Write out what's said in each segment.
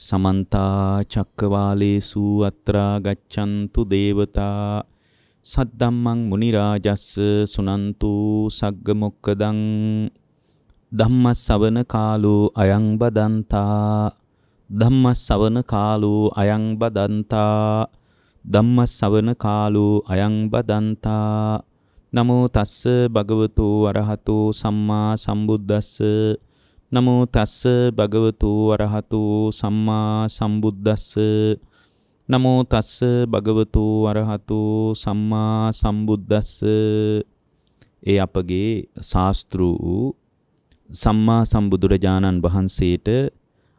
समन्ता चक्रवालेषु अत्रा गच्छन्तु देवता सद्धम्मं मुनिराजस्स सुनन्तु सग्गमुक्कदं धम्मස්සවන කාලෝ අයං බදන්තා ධම්මස්සවන කාලෝ අයං බදන්තා ධම්මස්සවන කාලෝ අයං බදන්තා නමෝ තස්ස භගවතු අරහතෝ සම්මා සම්බුද්දස්ස නමෝ තස්ස භගවතු අරහතෝ සම්මා සම්බුද්දස්ස නමෝ තස්ස භගවතු අරහතෝ සම්මා සම්බුද්දස්ස. ඒ අපගේ ශාස්ත්‍රු සම්මා සම්බුදුරජාණන් වහන්සේට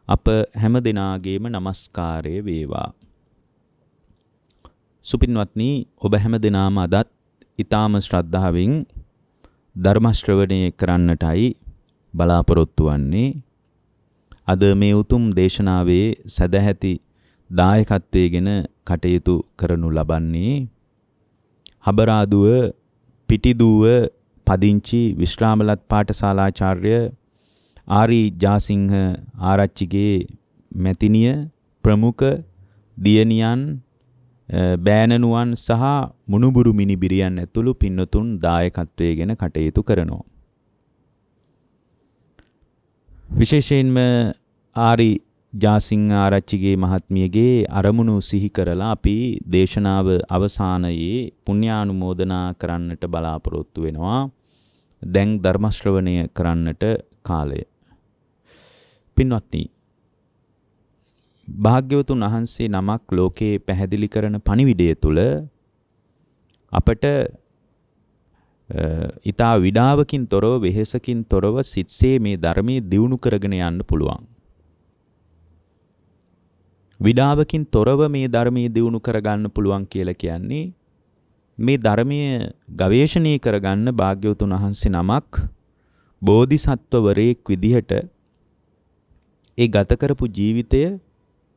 අප හැම දිනාගේම নমස්කාරය වේවා. සුපින්වත්නි, ඔබ හැම දිනාම අදත් ඊ타ම ශ්‍රද්ධාවෙන් ධර්ම ශ්‍රවණය කරන්නටයි බලාපොරොත්තු වන්නේ. අද මේ උතුම් දේශනාවේ සදැහැති දායකත්වයෙන් කටයුතු කරනු ලබන්නේ හබරාදුව පිටිදුව පදිංචි විශ්‍රාමලත් පාඨශාලාචාර්ය ආරි ජාසිංහ ආරච්චිගේ මැතිනිය, ප්‍රමුඛ දියණියන්, බෑනනුවන් සහ මුණුබුරු මිනිබිරියන් ඇතුළු පින්නතුන් දායකත්වයෙන් කටයුතු කරනවා. විශේෂයෙන්ම ආරි ජාසිංහ ආරච්චිගේ මහත්මියගේ අරමුණු සිහි කරලා අපි දේශනාව අවසානයේ පුණ්‍යානුමෝදනා කරන්නට බලාපොරොත්තු වෙනවා. දැන් ධර්ම ශ්‍රවණය කරන්නට කාලය. පින්වත්නි, භාග්‍යවතුන් වහන්සේ නමක් ලෝකේ පැහැදිලි කරන පණිවිඩය තුල අපට ඊතා විඩාවකින් තොරව, වෙහෙසකින් තොරව සිත්සේ මේ ධර්මයේ දියුණු කරගෙන යන්න පුළුවන්. විඩාවකින් තොරව මේ ධර්මයේ දියුණු කරගන්න පුළුවන් කියලා කියන්නේ මේ ධර්මයේ ගවේෂණය කරගන්න භාග්‍යවතුන් වහන්සේ නමක් බෝධිසත්වවරයෙක් විදිහට ඒ ගත කරපු ජීවිතය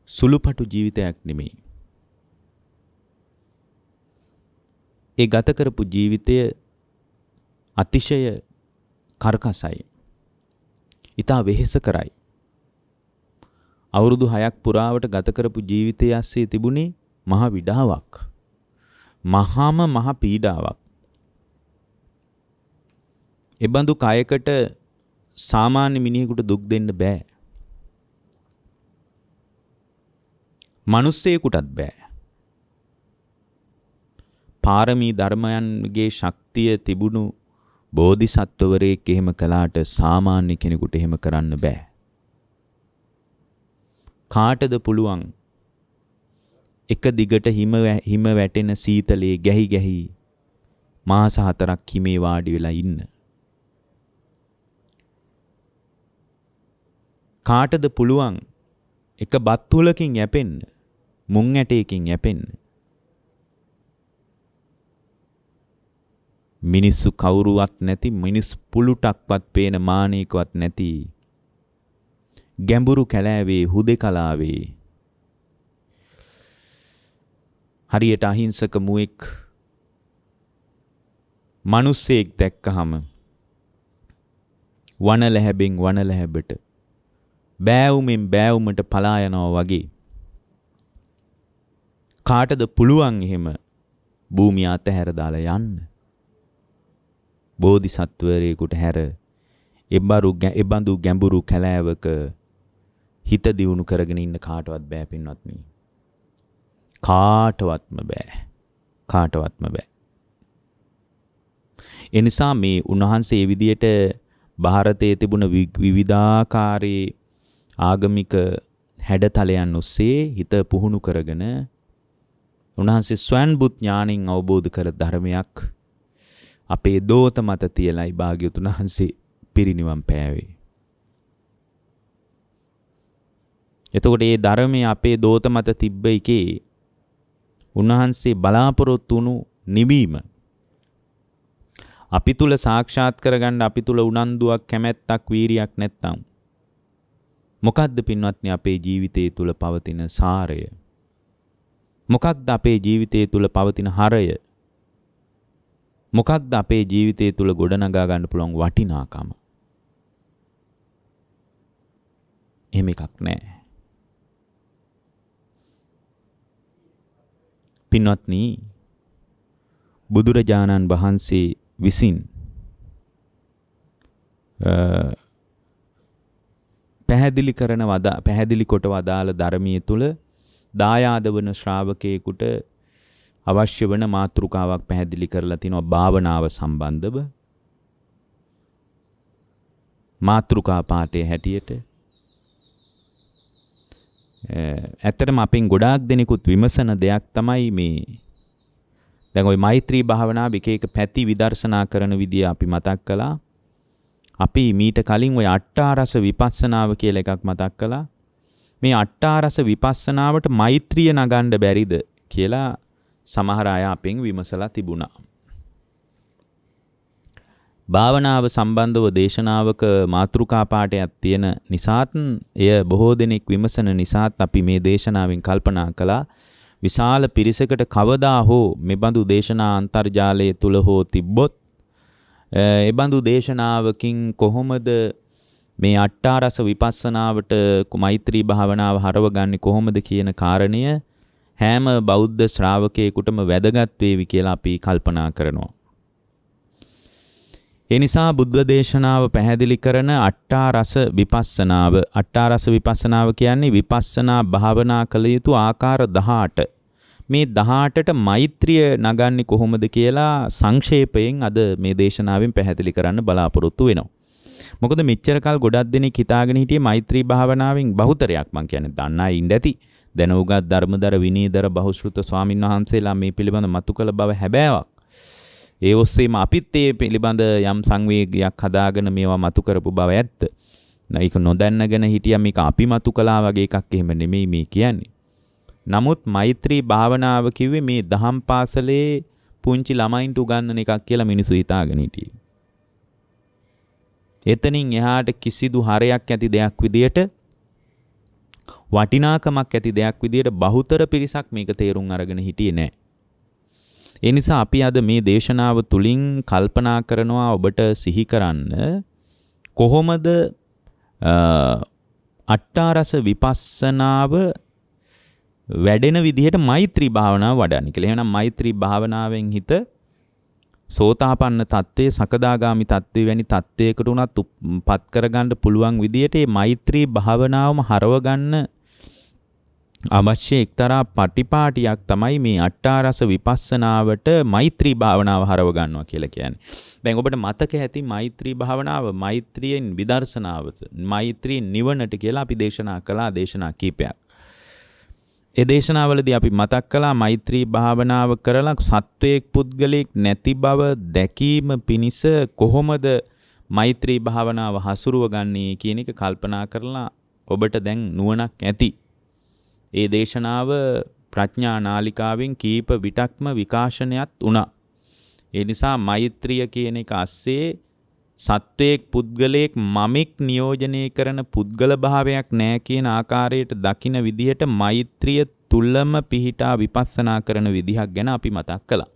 සුළුපටු ජීවිතයක් නෙමෙයි. ඒ ගත කරපු ජීවිතය අතිශය කර්කසයි. ඊට වෙහෙස කරයි. අවුරුදු 6ක් පුරාවට ගත කරපු ජීවිතය ඇස්සේ තිබුණේ මහ විඩාවක්. මහ පීඩාවක්. එබඳු කයකට සාමාන්‍ය මිනිහෙකුට දුක් දෙන්න බෑ. මිනිස්සෙකුටත් බෑ. පාරමී ධර්මයන්ගේ ශක්තිය තිබුණු බෝධිසත්වවරයෙක් එහෙම කළාට සාමාන්‍ය කෙනෙකුට එහෙම කරන්න බෑ. කාටද පුළුවන් එක දිගට හිම වැටෙන සීතලේ ගැහි මාස 4ක් හිමේ වාඩි වෙලා ඉන්න? කාටද පුළුවන් එක බත් තුලකින් යැපෙන්න, මුං ඇටයකින් යැපෙන්න? මිනිස්සු කවුරුවත් නැති, මිනිස් පුලුටක්වත් පේන මානෙකවත් නැති ගැඹුරු කැලෑවේ හුදෙකලාවේ හරියට අහිංසක මුවෙක් මිනිස්සෙක් දැක්කහම වනලැහැබෙන් වනලැහැබට, බෑවුමෙන් බෑවුමට පලා යනවා වගේ. කාටද පුළුවන් එහෙම භූමිය අතහැර දාලා යන්න? බෝධිසත්වරයෙකුට හැර එබඳු ගැඹුරු කැලෑවක හිත දියුණු කරගෙන ඉන්න කාටවත් බෑ පින්වත්නි. කාටවත්ම බෑ. ඒ නිසා මේ උන්වහන්සේ විදියට ಭಾರತයේ තිබුණ විවිධාකාරී ආගමික හැඩතලයන් ඔස්සේ හිත පුහුණු කරගෙන උන්වහන්සේ ස්වයංබුත් ඥාණයෙන් අවබෝධ කර ධර්මයක් අපේ දෝත මත තියලයි භාග්‍යවතුන් වහන්සේ පිරිනිවන් පෑවේ. එතකොට මේ ධර්මයේ අපේ දෝත මත තිබ්බ එකේ උන්වහන්සේ බලාපොරොත්තු වුණු නිවීම අපි තුල සාක්ෂාත් කරගන්න අපි තුල උනන්දුවක්, කැමැත්තක්, වීරියක් නැත්තම් මොකද්ද පින්වත්නි අපේ ජීවිතයේ තුල පවතින සාරය? මොකක්ද අපේ ජීවිතයේ තුල පවතින හරය? මොකක්ද අපේ ජීවිතයේ තුල ගොඩනගා ගන්න පුළුවන් වටිනාකම? එහෙම එකක් නැහැ. පින්වත්නි, බුදුරජාණන් වහන්සේ විසින් පැහැදිලි කොට වදාළ ධර්මයේ තුල දායාද වන ශ්‍රාවකයෙකුට අවශ්‍ය වන මාතෘකාවක් පැහැදිලි කරලා තිනවා භාවනාව සම්බන්ධව. මාතෘකා පාඨයේ හැටියට ඇත්තටම අපෙන් ගොඩාක් දෙනෙකුත් විමසන දෙයක් තමයි මේ දැන් ওই මෛත්‍රී භාවනාව එක එක පැති විදර්ශනා කරන විදිය අපි මතක් කළා. අපි මීට කලින් ওই අට්ඨාරස විපස්සනාව කියලා එකක් මතක් කළා. මේ අට්ඨාරස විපස්සනාවට මෛත්‍රිය නගන්න බැරිද කියලා සමහර අය අපෙන් විමසලා තිබුණා. භාවනාව සම්බන්ධව දේශනාවක මාතෘකා පාඩයක් තියෙන නිසාත් එය බොහෝ දෙනෙක් විමසන නිසාත් අපි මේ දේශනාවෙන් කල්පනා කළා විශාල පිරිසකට කවදා හෝ මෙබඳු දේශනා අන්තර්ජාලය තුල හෝ තිබ්බොත් එබඳු දේශනාවකින් කොහොමද මේ අට්ඨාරස විපස්සනාවට මෛත්‍රී භාවනාව හරවගන්නේ කොහොමද කියන කාරණය හැම බෞද්ධ ශ්‍රාවකයෙකුටම වැදගත් වේවි කියලා අපි කල්පනා කරනවා. ඒ නිසා බුද්ධ දේශනාව පැහැදිලි කරන අට්ඨාරස විපස්සනාව කියන්නේ විපස්සනා භාවනා කළ යුතු ආකාර 18. මේ 18ට මෛත්‍රිය නගන්නේ කොහොමද කියලා සංක්ෂේපයෙන් අද මේ දේශනාවෙන් පැහැදිලි කරන්න බලාපොරොත්තු වෙනවා. මොකද මෙච්චර කල් ගොඩක් දෙනෙක් හිතාගෙන හිටියේ මෛත්‍රී භාවනාවෙන් බහුතරයක් මං කියන්නේ දන්න අය ඉඳ ඇති. දැනුගත් ධර්මදර විනීදර බහුශෘත ස්වාමීන් වහන්සේලා මේ පිළිබඳ මතු කළ බව හැබෑවක්. ඒ ඔස්සේම අපිත් ඒ පිළිබඳ යම් සංවේගයක් හදාගෙන මේවා මතු කරපු බව ඇත්ත. ඒක නොදැන්නගෙන හිටියා මේක අපි මතු කළා වගේ එකක් එහෙම නෙමෙයි මේ කියන්නේ. නමුත් මෛත්‍රී භාවනාව කිව්වේ මේ දහම් පාසලේ පුංචි ළමයින්ට උගන්වන එකක් කියලා මිනිස්සු හිතාගෙන හිටියේ. එතනින් එහාට කිසිදු හරයක් ඇති දෙයක් විදියට වටිනාකමක් ඇති දෙයක් විදියට බහුතර පිරිසක් මේක තේරුම් අරගෙන හිටියේ නැහැ. ඒ නිසා අපි අද මේ දේශනාව තුලින් කල්පනා කරනවා ඔබට සිහි කරන්න කොහොමද අට්ඨාරස විපස්සනාව වැඩෙන විදිහට මෛත්‍රී භාවනාව වඩන්නේ කියලා. එහෙනම් මෛත්‍රී භාවනාවෙන් හිත සෝතාපන්න තත්ත්වයේ සකදාගාමි තත්ත්වයේ වැනි තත්ත්වයකට උනත් පත් කරගන්න පුළුවන් විදිහට මේ මෛත්‍රී භාවනාවම හරව ගන්න අවශ්‍ය එක්තරා පටිපාටියක් තමයි මේ අට්ඨාරස විපස්සනාවට මෛත්‍රී භාවනාව හරව ගන්නවා කියලා කියන්නේ. දැන් ඔබට මතක ඇති මෛත්‍රී භාවනාව මෛත්‍රියෙන් විදර්ශනාවට මෛත්‍රී නිවනට කියලා අපි දේශනා කීපයක්. ඒ දේශනාවලදී අපි මතක් කළා මෛත්‍රී භාවනාව කරලා සත්වයක් පුද්ගලයෙක් නැති බව දැකීම පිණිස කොහොමද මෛත්‍රී භාවනාව හසුරුව ගන්නේ කියන එක කල්පනා කරලා ඔබට දැන් නුවණක් ඇති. ඒ දේශනාව ප්‍රඥා නාලිකාවෙන් කීප විටක්ම විකාශනයත් වුණා. ඒ නිසා මෛත්‍රිය කියන එක ASCII සත්වයක් පුද්ගලයෙක් මමෙක් නියෝජනය කරන පුද්ගල භාවයක් නැහැ කියන ආකාරයට දකින විදිහට මෛත්‍රිය තුලම පිහිටා විපස්සනා කරන විදිහක් ගැන අපි මතක් කළා.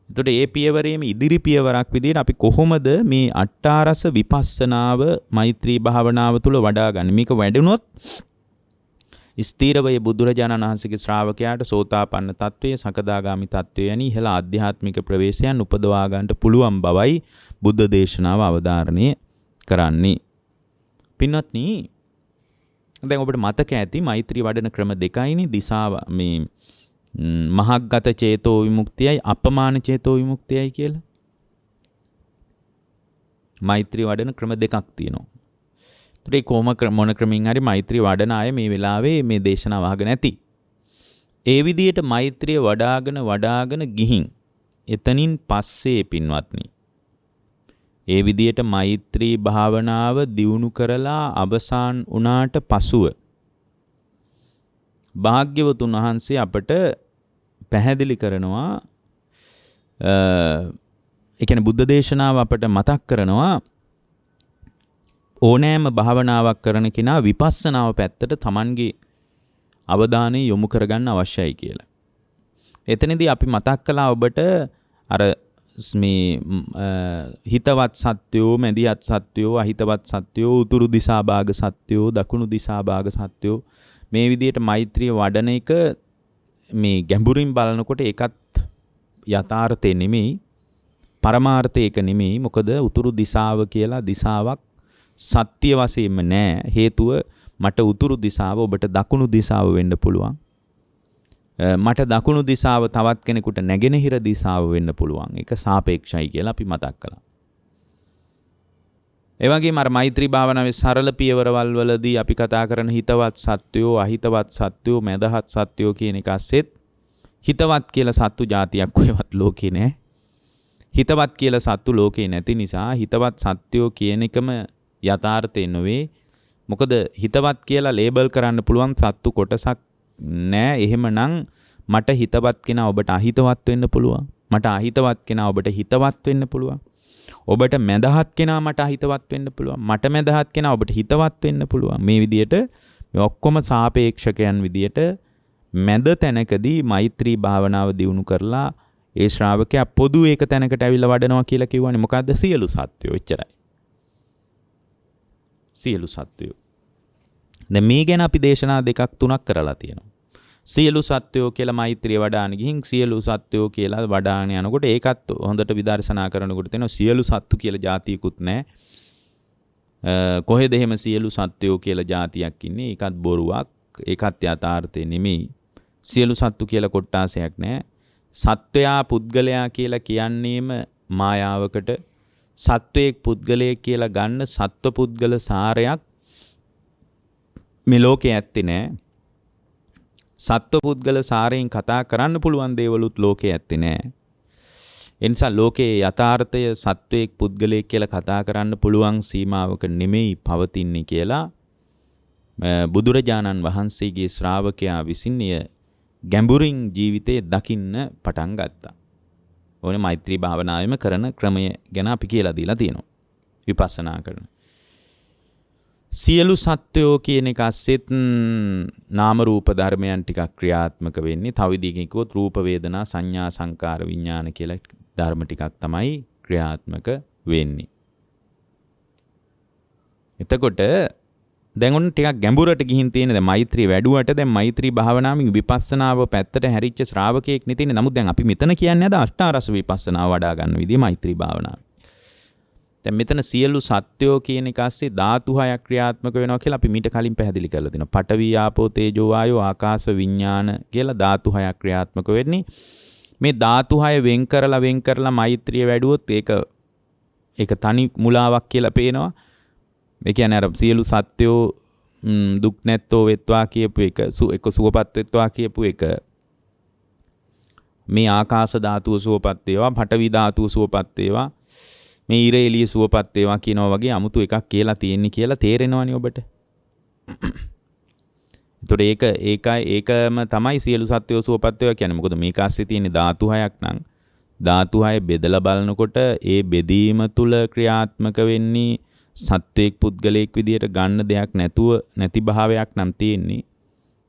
එතකොට මේ පියවරේම ඉදිරි පියවරක් විදිහට අපි කොහොමද මේ අට්ඨාරස විපස්සනාව මෛත්‍රී භාවනාව තුල වඩාගන්නේ? මේක වැඩුණොත් ස්ථීරවය බුදුරජාණන් වහන්සේගේ ශ්‍රාවකයාට සෝතාපන්න තත්වයේ සකදාගාමි තත්වයේ යනි ඉහළ ආධ්‍යාත්මික ප්‍රවේශයන් උපදවා ගන්නට පුළුවන් බවයි බුද්ධ දේශනාව අවධාරණය කරන්නේ. පින්වත්නි, දැන් ඔබට මතක ඇති මෛත්‍රී වඩන ක්‍රම දෙකයිනේ දිශාව මේ මහග්ගත චේතෝ විමුක්තියයි අපමාන චේතෝ විමුක්තියයි කියලා. මෛත්‍රී වඩන ක්‍රම දෙකක් තියෙනවා. ඒ මොන ක්‍රමින් හරි මෛත්‍රී වඩන අය මේ වෙලාවේ මේ දේශනාව අහගෙන ඇති. ඒ විදිහට මෛත්‍රිය වඩාගෙන ගිහින් එතනින් පස්සේ පින්වත්නි ඒ විදිහට මෛත්‍රී භාවනාව දියුණු කරලා අවසන් වුණාට පසුව භාග්‍යවතුන් වහන්සේ අපට පැහැදිලි කරනවා ඒ කියන්නේ බුද්ධ දේශනාව අපට මතක් කරනවා ඕනෑම භාවනාවක් කරන කෙනා විපස්සනාව පැත්තට Tamanගේ අවධානය යොමු කරගන්න අවශ්‍යයි කියලා. එතනදී අපි මතක් කළා ඔබට අර මේ හිතවත් සත්‍යෝ, මැදිහත් සත්‍යෝ, අහිතවත් සත්‍යෝ, උතුරු දිසා භාග සත්‍යෝ, දකුණු දිසා භාග සත්‍යෝ මේ විදිහට මෛත්‍රිය වඩන එක මේ ගැඹුරින් බලනකොට ඒකත් යථාර්ථය නෙමෙයි, පරමාර්ථය ඒක නෙමෙයි. මොකද උතුරු දිශාව කියලා දිශාවක් සත්‍ය වශයෙන්ම නැහැ. හේතුව මට උතුරු දිශාව ඔබට දකුණු දිශාව වෙන්න පුළුවන්. මට දකුණු දිශාව තවත් කෙනෙකුට නැගෙනහිර දිශාව වෙන්න පුළුවන්. ඒක සාපේක්ෂයි කියලා අපි මතක් කළා. ඒ වගේම අර මෛත්‍රී භාවනාවේ සරල පියවරවල් වලදී අපි කතා කරන හිතවත් සත්වයෝ, අහිතවත් සත්වයෝ, මැදහත් සත්වයෝ කියන එක ඇස්සෙත් හිතවත් කියලා සත්තු జాතියක් කොහෙවත් ලෝකේ නැහැ. හිතවත් කියලා සත්තු ලෝකේ නැති නිසා හිතවත් සත්වයෝ කියන එකම යථාර්ථය නෙවෙයි. මොකද හිතවත් කියලා ලේබල් කරන්න පුළුවන් සත්තු කොටසක් නැහැ. එහෙමනම් මට හිතවත් කෙනා ඔබට අහිතවත් වෙන්න පුළුවන්. මට අහිතවත් කෙනා ඔබට හිතවත් වෙන්න පුළුවන්. ඔබට මැදහත් කෙනා මට අහිතවත් වෙන්න පුළුවන්. මට මැදහත් කෙනා ඔබට හිතවත් වෙන්න පුළුවන්. මේ විදිහට මේ ඔක්කොම සාපේක්ෂකයන් විදිහට මැද තැනකදී මෛත්‍රී භාවනාව දියුණු කරලා ඒ ශ්‍රාවකයා පොදු එක තැනකට ඇවිල්ලා වඩනවා කියලා කියවනේ. මොකද්ද? සියලු සත්වයෝ. එච්චරයි. සියලු සත්වයෝ. දැන් මේ ගැන අපි දේශනා දෙකක් තුනක් කරලා තියෙනවා. සියලු සත්වයෝ කියලා මෛත්‍රිය වඩාන ගිහින් සියලු සත්වයෝ කියලා වඩාන යනකොට ඒකත් හොඳට විදර්ශනා කරනකොට තේනවා සියලු සත්තු කියලා જાතියකුත් නැහැ. කොහෙද එහෙම සියලු සත්වයෝ කියලා જાතියක් ඉන්නේ? ඒකත් බොරුවක්. ඒකත් යථාර්ථය නෙමෙයි. සියලු සත්තු කියලා කොට්ටාසයක් නැහැ. සත්වයා පුද්ගලයා කියලා කියන්නේම මායාවකට. සත්වයක් පුද්ගලයෙක් කියලා ගන්න සත්ව පුද්ගල සාරයක් මේ ලෝකේ ඇත්තේ නැහැ. සත්ව පුද්ගල සාරයෙන් කතා කරන්න පුළුවන් දේවලුත් ලෝකේ ඇත්තේ නැහැ. ඒ නිසා ලෝකේ යථාර්ථය සත්වයක් පුද්ගලයෙක් කියලා කතා කරන්න පුළුවන් සීමාවක නෙමෙයි පවතින්නේ කියලා බුදුරජාණන් වහන්සේගේ ශ්‍රාවකයා විසින් ගැඹුරින් ජීවිතේ දකින්න පටන් ගත්තා. ඕනේ මෛත්‍රී භාවනාවෙම කරන ක්‍රමය ගැන අපි කියලා දීලා තියෙනවා. විපස්සනා කරන. සියලු සත්වයෝ කියන එක ඇස්සෙත් නාම රූප ධර්මයන් ටිකක් ක්‍රියාත්මක වෙන්නේ. තව විදිහකින් කිව්වොත් රූප වේදනා සංඥා සංකාර විඥාන කියලා ධර්ම ටිකක් තමයි ක්‍රියාත්මක වෙන්නේ. එතකොට දැන් ඔන්න ටිකක් ගැඹුරට ගිහින් තියෙන දැන් මෛත්‍රී වැඩුවට දැන් මෛත්‍රී භාවනාවෙන් විපස්සනාව පැත්තට හැරිච්ච ශ්‍රාවකයෙක් නේ තියෙන්නේ. නමුත් දැන් අපි මෙතන කියන්නේ අද අෂ්ටාරස විපස්සනාව වඩා ගන්න විදිය මෛත්‍රී භාවනාව. දැන් මෙතන සියලු සත්වයෝ කියන එක ඇස්සේ ධාතු හයක් ක්‍රියාත්මක වෙනවා කියලා අපි මීට කලින් පැහැදිලි කරලා තිනවා. පඨවි ආපෝ තේජෝ වායෝ ආකාශ විඥාන කියලා ධාතු හයක් ක්‍රියාත්මක වෙන්නේ. මේ ධාතු හය වෙන් කරලා මෛත්‍රිය වැඩුවොත් ඒක තනි මුලාවක් කියලා පේනවා. ඒ කියන්නේ අර සියලු සත්වයෝ දුක් නැත්තෝ වෙත්වා කියපු එක සුවපත් වෙත්වා කියපු එක මේ ආකාශ ධාතුව සුවපත් වේවා, පඨවි ධාතුව සුවපත් වේවා, මේ ඊර එළිය සුවපත් වේවා කියනවා වගේ 아무තු එකක් කියලා තියෙන්නේ කියලා තේරෙනවනේ ඔබට. ඒතකොට ඒකම තමයි සියලු සත්වයෝ සුවපත් වේවා කියන්නේ. මොකද මේක ASCII තියෙන ධාතු හයක් නම් ධාතු හය බෙදලා බලනකොට ඒ බෙදීම තුල ක්‍රියාත්මක වෙන්නේ සත්වයක් පුද්ගලයෙක් විදියට ගන්න දෙයක් නැති භාවයක් නම් තියෙන්නේ.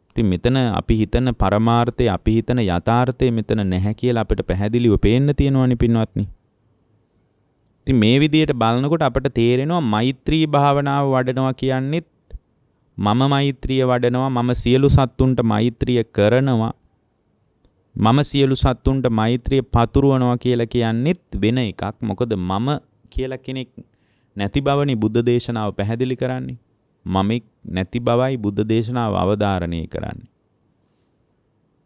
ඉතින් මෙතන අපි හිතන පරමාර්ථය, අපි හිතන යථාර්ථය මෙතන නැහැ කියලා අපිට පැහැදිලිව පේන්න තියෙනවනේ පින්වත්නි. ඉතින් මේ විදියට බලනකොට අපිට තේරෙනවා මෛත්‍රී භාවනාව වඩනවා කියන්නේත් මම මෛත්‍රිය වඩනවා, මම සියලු සත්තුන්ට මෛත්‍රිය කරනවා, මම සියලු සත්තුන්ට මෛත්‍රිය පතුරවනවා කියලා කියන්නේත් වෙන එකක්. මොකද මම කියලා කෙනෙක් නැති බවනේ බුද්ධ දේශනාව පැහැදිලි කරන්නේ. මමෙක් නැති බවයි බුද්ධ දේශනාව අවධාරණය කරන්නේ.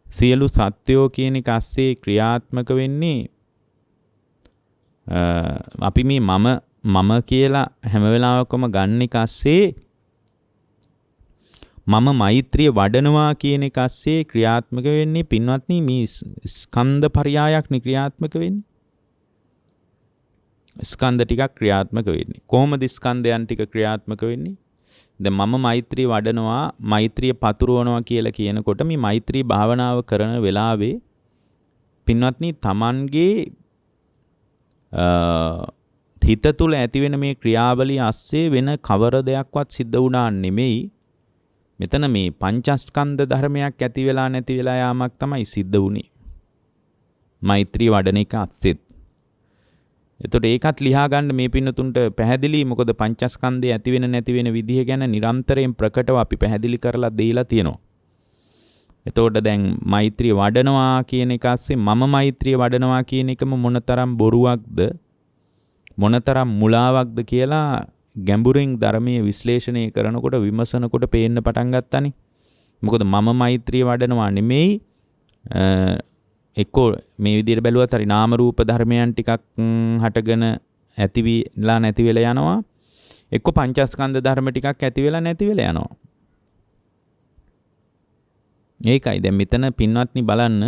සියලු සත්වයෝ කියන එක ASCII ක්‍රියාත්මක වෙන්නේ අපි මේ මම කියලා හැම වෙලාවකම ගන්න එක ASCII මම මෛත්‍රිය වඩනවා කියන එක ASCII ක්‍රියාත්මක වෙන්නේ පින්වත්නි මේ ස්කන්ධ පරයායක් නේ ක්‍රියාත්මක වෙන්නේ. ස්කන්ධ ටිකක් ක්‍රියාත්මක වෙන්නේ. කොහොමද ස්කන්ධයන් ටික ක්‍රියාත්මක වෙන්නේ? දැන් මම මෛත්‍රිය වඩනවා, මෛත්‍රිය පතුරවනවා කියලා කියනකොට මේ මෛත්‍රී භාවනාව කරන වෙලාවේ පින්වත්නි තමන්ගේ හිත තුළ ඇතිවෙන මේ ක්‍රියාවලිය ASCII වෙන කවර දෙයක්වත් සිද්ධ වුණා නෙමෙයි. මෙතන මේ පංචස්කන්ධ ධර්මයක් ඇති වෙලා නැති වෙලා යාමක් තමයි සිද්ධ වුනේ. මෛත්‍රී වඩන එක ASCII. එතකොට ඒකත් ලියා ගන්න මේ පින්නතුන්ට පැහැදිලි. මොකද පංචස්කන්ධය ඇති වෙන නැති වෙන විදිහ ගැන නිරන්තරයෙන් ප්‍රකටව අපි පැහැදිලි කරලා දීලා තියෙනවා. එතකොට දැන් මෛත්‍රිය වඩනවා කියන එක ASCII මම මෛත්‍රිය වඩනවා කියන එකම මොනතරම් බොරුවක්ද මොනතරම් මුලාවක්ද කියලා ගැඹුරින් ධර්මයේ විශ්ලේෂණය කරනකොට විමසනකොට පේන්න පටන් ගත්තානේ. මොකද මම මෛත්‍රිය වඩනවා නෙමෙයි එක්කෝ මේ විදිහට බැලුවත් හරි නාම රූප ධර්මයන් ටිකක් හටගෙන ඇතිවිලා නැති වෙලා යනවා. එක්කෝ පංචස්කන්ධ ධර්ම ටිකක් ඇති වෙලා නැති වෙලා යනවා. ඒකයි දැන් මෙතන පින්වත්නි බලන්න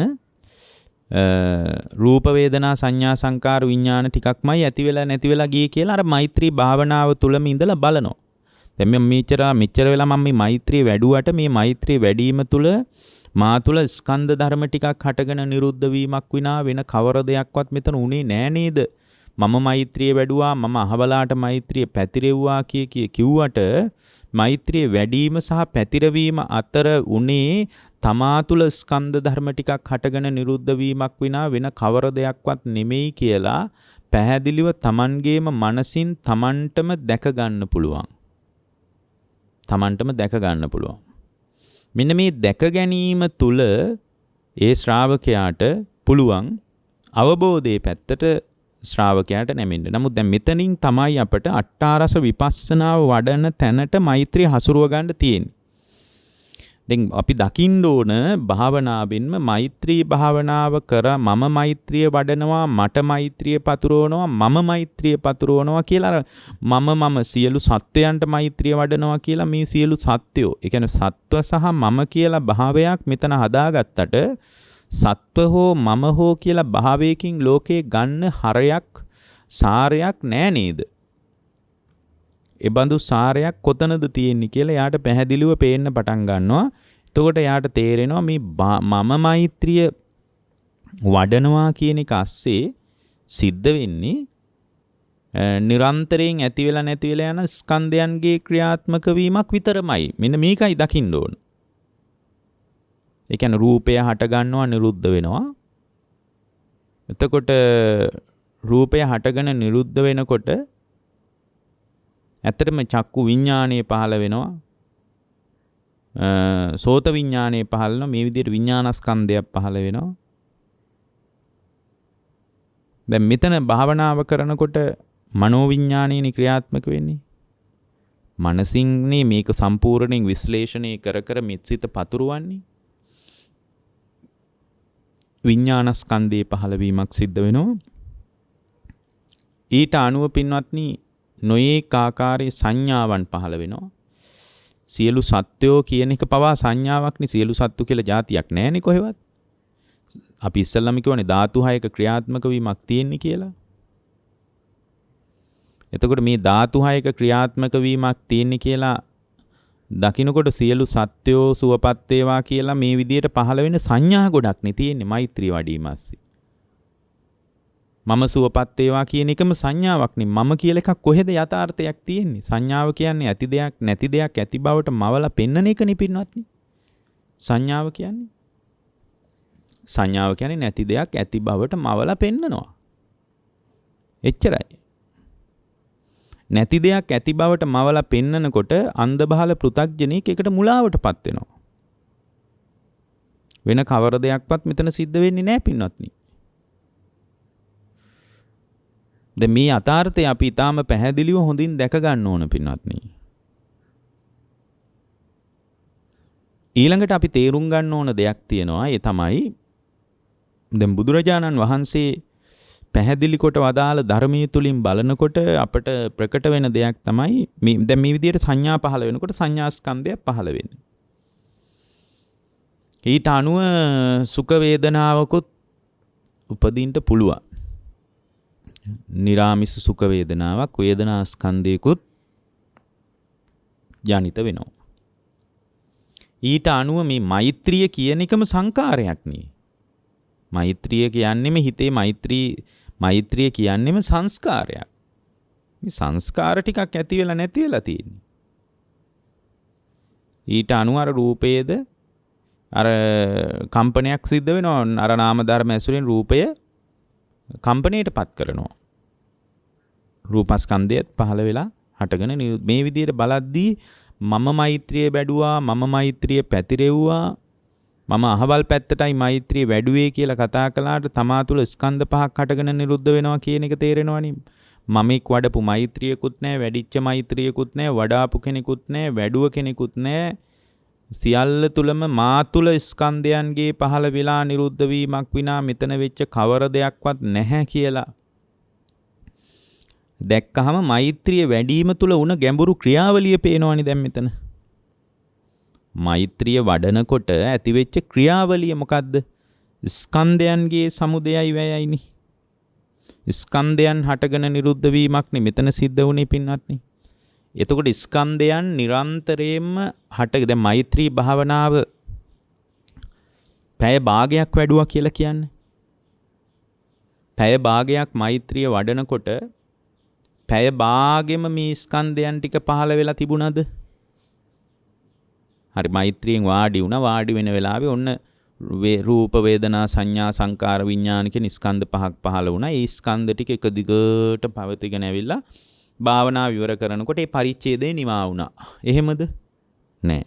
රූප වේදනා සංඥා සංකාර විඥාන ටිකක්මයි ඇති වෙලා නැති වෙලා ගියේ කියලා අර මෛත්‍රී භාවනාව තුලම ඉඳලා බලනවා. දැන් මම මෙච්චර වෙලා මම මේ මෛත්‍රිය වැඩුවට මේ මෛත්‍රිය වැඩිම තුල මා තුල ස්කන්ධ ධර්ම ටිකක් හටගෙන නිරුද්ධ වීමක් විනා වෙන කවර දෙයක්වත් මෙතන උනේ නෑ නේද? මම මෛත්‍රිය වැඩුවා මම අහවලාට මෛත්‍රිය පැතිරෙව්වා කිව්වට මෛත්‍රිය වැඩිම සහ පැතිරවීම අතර උනේ තමා තුල ස්කන්ධ ධර්ම ටිකක් හටගෙන නිරුද්ධ වීමක් විනා වෙන කවර දෙයක්වත් නෙමෙයි කියලා පැහැදිලිව Tamanගේම මනසින් Tamanටම දැක ගන්න පුළුවන්. Tamanටම දැක ගන්න පුළුවන්. මෙන්න මේ දැක ගැනීම තුල ඒ ශ්‍රාවකයාට පුළුවන් අවබෝධයේ පැත්තට ශ්‍රාවකයාට නැමෙන්න. නමුත් දැන් මෙතනින් තමයි අපට අට්ඨාරස විපස්සනාව වඩන තැනට මෛත්‍රිය හසුරුව ගන්න තියෙන්නේ. දැන් අපි දකින්න ඕන භාවනාවෙන්ම මෛත්‍රී භාවනාව කර මම මෛත්‍රිය වඩනවා මට මෛත්‍රිය පතුරවනවා මම මෛත්‍රිය පතුරවනවා කියලා මම සියලු සත්වයන්ට මෛත්‍රිය වඩනවා කියලා මේ සියලු සත්වයෝ ඒ කියන්නේ සත්ව සහ මම කියලා භාවයක් මෙතන හදාගත්තට සත්ව හෝ මම හෝ කියලා භාවයකින් ලෝකේ ගන්න හරයක් සාරයක් නෑ නේද? ඒ බඳු සාරයක් කොතනද තියෙන්නේ කියලා යාට පැහැදිලිව පේන්න පටන් ගන්නවා. එතකොට යාට තේරෙනවා මේ මම මෛත්‍රිය වඩනවා කියන එක ASCII සිද්ධ වෙන්නේ නිරන්තරයෙන් ඇති වෙලා නැති වෙලා යන ස්කන්ධයන්ගේ ක්‍රියාත්මක වීමක් විතරමයි. මෙන්න මේකයි දකින්න ඕන. ඒ කියන්නේ රූපය හට ගන්නවා නිරුද්ධ වෙනවා. එතකොට රූපය හටගෙන නිරුද්ධ වෙනකොට ඇත්තටම චක්කු විඥානයේ පහළ වෙනවා. සෝත විඥානයේ පහළ වෙනවා. මේ විදිහට විඥානස්කන්ධයක් පහළ වෙනවා. දැන් මෙතන භාවනාව කරනකොට මනෝ විඥානයනේ ක්‍රියාත්මක වෙන්නේ. මනසින්නේ මේක සම්පූර්ණයෙන් විශ්ලේෂණය කර මිත්‍සිත පතුරවන්නේ. විඥානස්කන්ධයේ පහළවීමක් සිද්ධ වෙනවා. ඊට අනුව පින්වත්නි නොයේක ආකාරයේ සංඥාවන් පහළ වෙනවා. සියලු සත්වෝ කියන එක පවා සංඥාවක්නේ. සියලු සත්තු කියලා જાතියක් නැහැනේ කොහෙවත්. අපි ඉස්සල්ලාම කියවනේ ධාතු හයක ක්‍රියාත්මක වීමක් තියෙන්නේ කියලා. එතකොට මේ ධාතු හයක ක්‍රියාත්මක වීමක් තියෙන්නේ කියලා දකින්නකොට සියලු සත්වෝ සුවපත් වේවා කියලා මේ විදියට පහළ වෙන සංඥා ගොඩක් නේ තියෙන්නේ මෛත්‍රී වඩීම ASCII. මම සුවපත් වේවා කියන එකම සංඥාවක් නේ. මම කියලා එකක් කොහෙද යථාර්ථයක් තියෙන්නේ? සංඥාව කියන්නේ ඇති දෙයක් නැති දෙයක් ඇති බවට මවලා පෙන්නන එක නේ පින්වත්නි. සංඥාව කියන්නේ. සංඥාව කියන්නේ නැති දෙයක් ඇති බවට මවලා පෙන්නනවා. එච්චරයි. නැති දෙයක් ඇති බවට මවලා පෙන්නනකොට අන්ධබහල පෘථග්ජනෙක් එකට මුලාවටපත් වෙනවා. වෙන කවර දෙයක්වත් මෙතන සිද්ධ වෙන්නේ නැහැ පින්වත්නි. දැන් මේ යථාර්ථය අපි ඊටාම පැහැදිලිව හොඳින් දැක ගන්න ඕන පින්වත්නි. ඊළඟට අපි තේරුම් ගන්න ඕන දෙයක් තියෙනවා. ඒ තමයි දැන් බුදුරජාණන් වහන්සේ පැහැදිලි කොට වදාළ ධර්මයේ තුලින් බලනකොට අපට ප්‍රකට වෙන දෙයක් තමයි දැන් මේ විදිහට සංඥා පහළ වෙනකොට සංඥා ස්කන්ධයක් පහළ වෙන්නේ. ඊට අනුව සුඛ වේදනාවකුත් උපදින්න පුළුවන්. නිරාමිස සුඛ වේදනාවක් වේදනා ස්කන්ධයකුත් ජනිත වෙනවා. ඊට අනුව මේ මෛත්‍රිය කියන එකම සංකාරයක් නේ. මෛත්‍රිය කියන්නේම හිතේ මෛත්‍රිය කියන්නේම සංස්කාරයක්. මේ සංස්කාර ටිකක් ඇති වෙලා නැති වෙලා තියෙන්නේ. ඊට අනුව අර රූපයේද අර කම්පනයක් සිද්ධ වෙනවා. අර නාම ධර්ම ඇසුරෙන් රූපය කම්පණයටපත් කරනවා. රූපස්කන්ධයත් පහළ වෙලා හටගෙන මේ විදිහට බලද්දී මම මෛත්‍රිය බැඩුවා මම මෛත්‍රිය පැතිරෙව්වා මම අහවල් පැත්තටයි මෛත්‍රිය වැඩුවේ කියලා කතා කළාට තමා තුළ ස්කන්ධ පහක් හටගෙන නිරුද්ධ වෙනවා කියන එක තේරෙනවනේ. මමෙක් වඩපු මෛත්‍රියකුත් නැහැ, වැඩිච්ච මෛත්‍රියකුත් නැහැ, වඩාපු කෙනෙකුත් නැහැ, වැඩුව කෙනෙකුත් නැහැ. සියල්ල තුලම මා තුල ස්කන්ධයන්ගේ පහළ වෙලා නිරුද්ධ වීමක් විනා මෙතන වෙච්ච කවර දෙයක්වත් නැහැ කියලා දැක්කහම මෛත්‍රිය වැඩිම තුල උන ගැඹුරු ක්‍රියාවලිය පේනවනේ දැන් මෙතන. මෛත්‍රිය වඩනකොට ඇතිවෙච්ච ක්‍රියාවලිය මොකද්ද? ස්කන්ධයන්ගේ සමුදයයි වැයයිනේ. ස්කන්ධයන් හටගෙන නිරුද්ධ වීමක් නේ මෙතන සිද්ධ වුණේ පින්වත්නි. එතකොට ස්කන්ධයන් නිරන්තරයෙන්ම දැන් මෛත්‍රී භාවනාව පැය භාගයක් වැඩුවා කියලා කියන්නේ. පැය භාගයක් මෛත්‍රිය වඩනකොට පැය භාගෙම මේ ස්කන්ධයන් ටික පහළ වෙලා තිබුණාද? හරි මෛත්‍රියෙන් වාඩි වුණා. වාඩි වෙන වෙලාවේ ඔන්න රූප වේදනා සංඥා සංකාර විඥාන කියන ස්කන්ධ පහක් පහළ වුණා. ඒ ස්කන්ධ ටික එක දිගට පවතිගෙන ඇවිල්ලා භාවනා විවර කරනකොට ඒ පරිච්ඡේදය නිවා වුණා. එහෙමද? නෑ.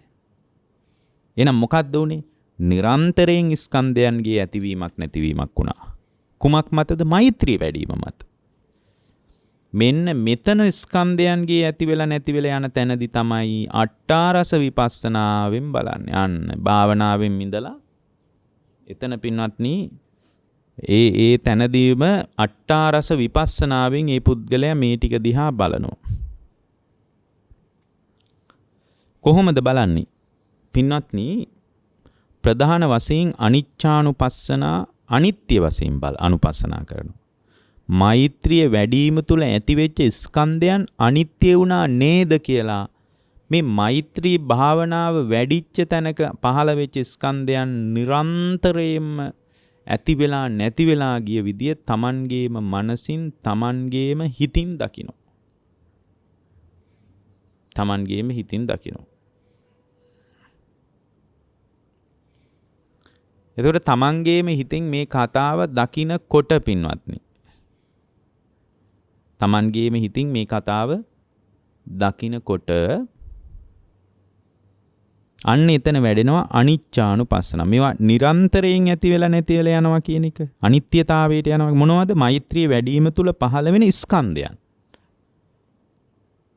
එහෙනම් මොකක්ද උනේ? නිරන්තරයෙන් ස්කන්ධයන්ගේ ඇතිවීමක් නැතිවීමක් වුණා. කුමක් මතද? මෛත්‍රිය වැඩිම මත. මෙන්න මෙතන ස්කන්ධයන්ගේ ඇති වෙලා නැති වෙලා යන තැනදී තමයි අට්ඨාරස විපස්සනාවෙන් බලන්නේ. අන්න භාවනාවෙන් ඉඳලා එතන පින්වත්නි ඒ තැනදීම අට්ඨාරස විපස්සනාවෙන් ඒ පුද්ගලයා මේ ටික දිහා බලනවා. කොහොමද බලන්නේ? පින්වත්නි ප්‍රධාන වශයෙන් අනිච්චානුපස්සනා අනිත්‍ය වශයෙන් අනුපස්සනා කරනවා. මෛත්‍රිය වැඩිම තුල ඇතිවෙච්ච ස්කන්ධයන් අනිත්‍ය වුණා නේද කියලා මේ මෛත්‍රී භාවනාව වැඩිච්ච තැනක පහළ වෙච්ච ස්කන්ධයන් නිරන්තරයෙන්ම ඇති වෙලා නැති වෙලා ගිය විදිය තමන්ගේම මනසින් තමන්ගේම හිතින් දකින්න. තමන්ගේම හිතින් දකින්න. එතකොට තමන්ගේම හිතින් මේ කතාව දකින්නකොට පින්වත්නි තමන්ගේම හිතින් මේ කතාව දකින්නකොට අන්න එතන වැඩෙනවා අනිච්චානුපස්සන. මේවා නිරන්තරයෙන් ඇති වෙලා නැති වෙලා යනවා කියන එක. අනිත්‍යතාවයට යනවා. මොනවද? මෛත්‍රිය වැඩිම තුල පහළ වෙන ස්කන්ධයන්.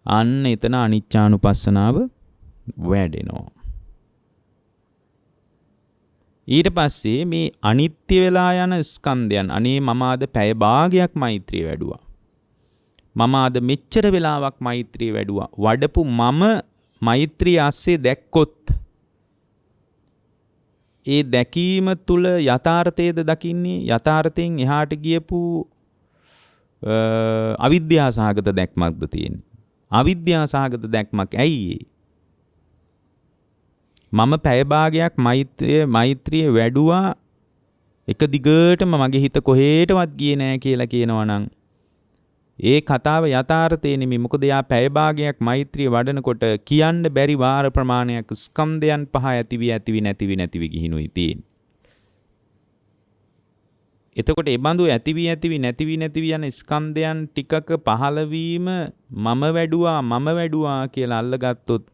අන්න එතන අනිච්චානුපස්සනාව වැඩෙනවා. ඊට පස්සේ මේ අනිත්‍ය වෙලා යන ස්කන්ධයන් අනේ මම අද පැය භාගයක් මෛත්‍රිය වැඩුවා. මම අද මෙච්චර වෙලාවක් මෛත්‍රිය වැඩුවා. වඩපු මම මෛත්‍රිය ASCII දැක්කොත් ඒ දැකීම තුල යථාර්ථයේද දකින්නේ? යථාර්ථයෙන් එහාට ගියපු අවිද්‍යාසහගත දැක්මක්ද තියෙන්නේ? අවිද්‍යාසහගත දැක්මක්. ඇයි මම පැය භාගයක් මෛත්‍රිය වැඩුවා එක දිගටම මගේ හිත කොහෙටවත් ගියේ නෑ කියලා කියනවා නම් ඒ කතාව යථාර්ථයේ නෙමෙයි. මොකද යා පැය භාගයක් මෛත්‍රිය වඩනකොට කියන්න බැරි වාර ප්‍රමාණයක් ස්කන්ධයන් පහ නැතිවි ගිහිනුයි තියෙන්නේ. එතකොට ඒ බඳු නැතිවි යන ස්කන්ධයන් ටිකක පහළවීම මම වැඩුවා කියලා අල්ලගත්තොත්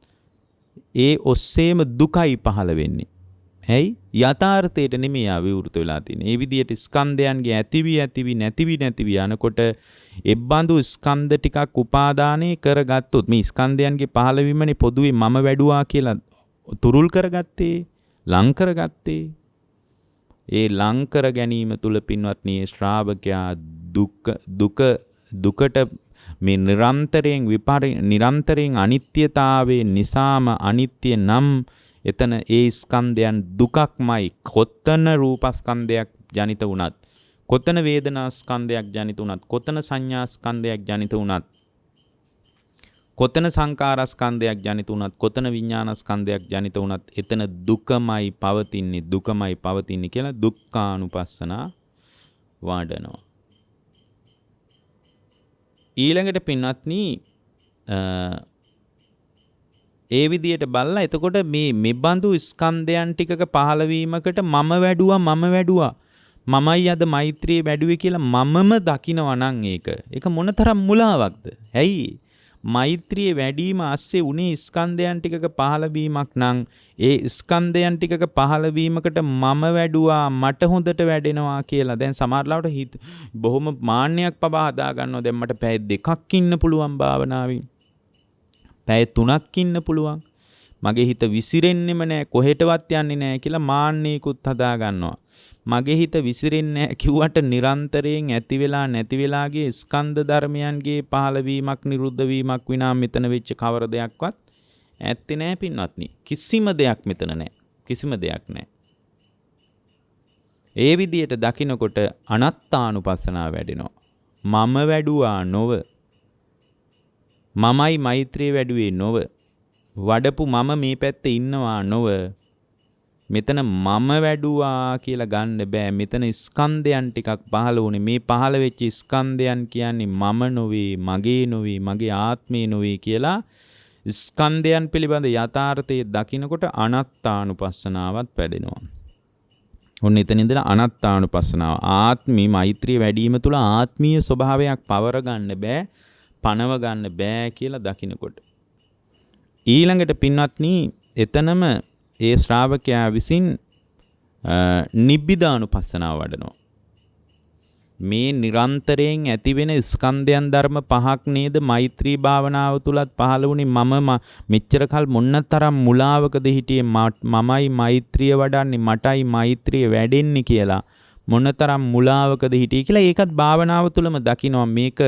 ඒ ඔස්සේම දුකයි පහළ වෙන්නේ. ඇයි? යථාර්ථයට නෙමෙයි ආවිවෘත වෙලා තියෙන්නේ. මේ විදිහට ස්කන්ධයන්ගේ ඇතිවි නැතිවි යනකොට එබ්බඳු ස්කන්ධ ටිකක් උපාදානය කරගත්තොත් මේ ස්කන්ධයන්ගේ පහළවීමනේ පොදුවේ මම වැඩුවා කියලා තුරුල් කරගත්තේ, ලං කරගත්තේ. ඒ ලං කර ගැනීම තුල පින්වත්නි ශ්‍රාවකයා දුකට මේ නිරන්තරයෙන් අනිත්‍යතාවයේ නිසාම අනිත්‍ය නම් එතන ඒ ස්කන්ධයන් දුකක්මයි. කොතන රූපස්කන්ධයක් ජනිත වුණත්, කොතන වේදනා ස්කන්ධයක් ජනිත වුණත්, කොතන සංඥා ස්කන්ධයක් ජනිත වුණත්, කොතන සංකාර ස්කන්ධයක් ජනිත වුණත්, කොතන විඥාන ස්කන්ධයක් ජනිත වුණත් එතන දුකමයි පවතින්නේ කියලා දුක්ඛානුපස්සනා වඩනවා. ඊළඟට පින්වත්නි ඒ විදියට බලලා එතකොට මේ මෙබඳු ස්කන්ධයන් ටිකක පහළවීමකට මම වැඩුවා මමයි අද මෛත්‍රිය වැඩුවේ කියලා මමම දකිනවා නම් ඒක මොනතරම් මුලාවක්ද? ඇයි? මෛත්‍රියේ වැඩිම ASCII උනේ ස්කන්ධයන් ටිකක පහළවීමක් නම් ඒ ස්කන්ධයන් ටිකක පහළවීමකට මම වැඩුවා මට හොඳට වැඩෙනවා කියලා. දැන් සමහරවිට හිත බොහොම මාන්නයක් පවා හදා ගන්නවා. දැන් මට පැය 2ක් ඉන්න පුළුවන් භාවනාවේ. පැය 3ක් ඉන්න පුළුවන්. මගේ හිත විසිරෙන්නෙම නැහැ, කොහෙටවත් යන්නේ නැහැ කියලා මාන්නයකුත් හදා ගන්නවා. මගේ හිත විසිරෙන්නේ නැහැ කිව්වට නිරන්තරයෙන් ඇති වෙලා නැති වෙලාගේ ස්කන්ධ ධර්මයන්ගේ පහළවීමක් නිරුද්ධ වීමක් විනා මෙතන වෙච්ච කවර දෙයක්වත් ඇත්තේ නැහැ පින්වත්නි. කිසිම දෙයක් මෙතන නැහැ. කිසිම දෙයක් නැහැ. ඒ විදියට දකිනකොට අනත්තානුපස්සනාව වැඩෙනවා. මම වැඩුවා නොව. මමයි මෛත්‍රිය වැඩුවේ නොව. වඩපු මම මේ පැත්තේ ඉන්නවා නොව. මෙතන මම වැඩුවා කියලා ගන්න බෑ. මෙතන ස්කන්ධයන් ටිකක් පහළ වුණේ. මේ පහළ වෙච්ච ස්කන්ධයන් කියන්නේ මම නොවේ, මගේ නොවේ, මගේ ආත්මේ නොවේ කියලා ස්කන්ධයන් පිළිබඳ යථාර්ථයේ දකිනකොට අනත්තානුපස්සනාවත් වැඩෙනවා. ඔන්න එතන ඉඳලා අනත්තානුපස්සනාව. ආත්මී මෛත්‍රිය වැඩිම තුල ආත්මීය ස්වභාවයක් පවර ගන්න බෑ, පනව ගන්න බෑ කියලා දකිනකොට. ඊළඟට පින්වත්නි එතනම ඒ ශ්‍රාවකයා විසින් නිබ්බිදානුපස්සනාව වඩනවා. මේ නිරන්තරයෙන් ඇතිවෙන ස්කන්ධයන් ධර්ම පහක් නේද මෛත්‍රී භාවනාව තුලත් පහළ වුණේ. මම මෙච්චර කල් මොන්නතරම් මුලාවකද හිටියේ, මමයි මෛත්‍රිය වඩන්නේ, මටයි මෛත්‍රිය වැඩෙන්නේ කියලා මොනතරම් මුලාවකද හිටියේ කියලා ඒකත් භාවනාව තුලම දකිනවා. මේක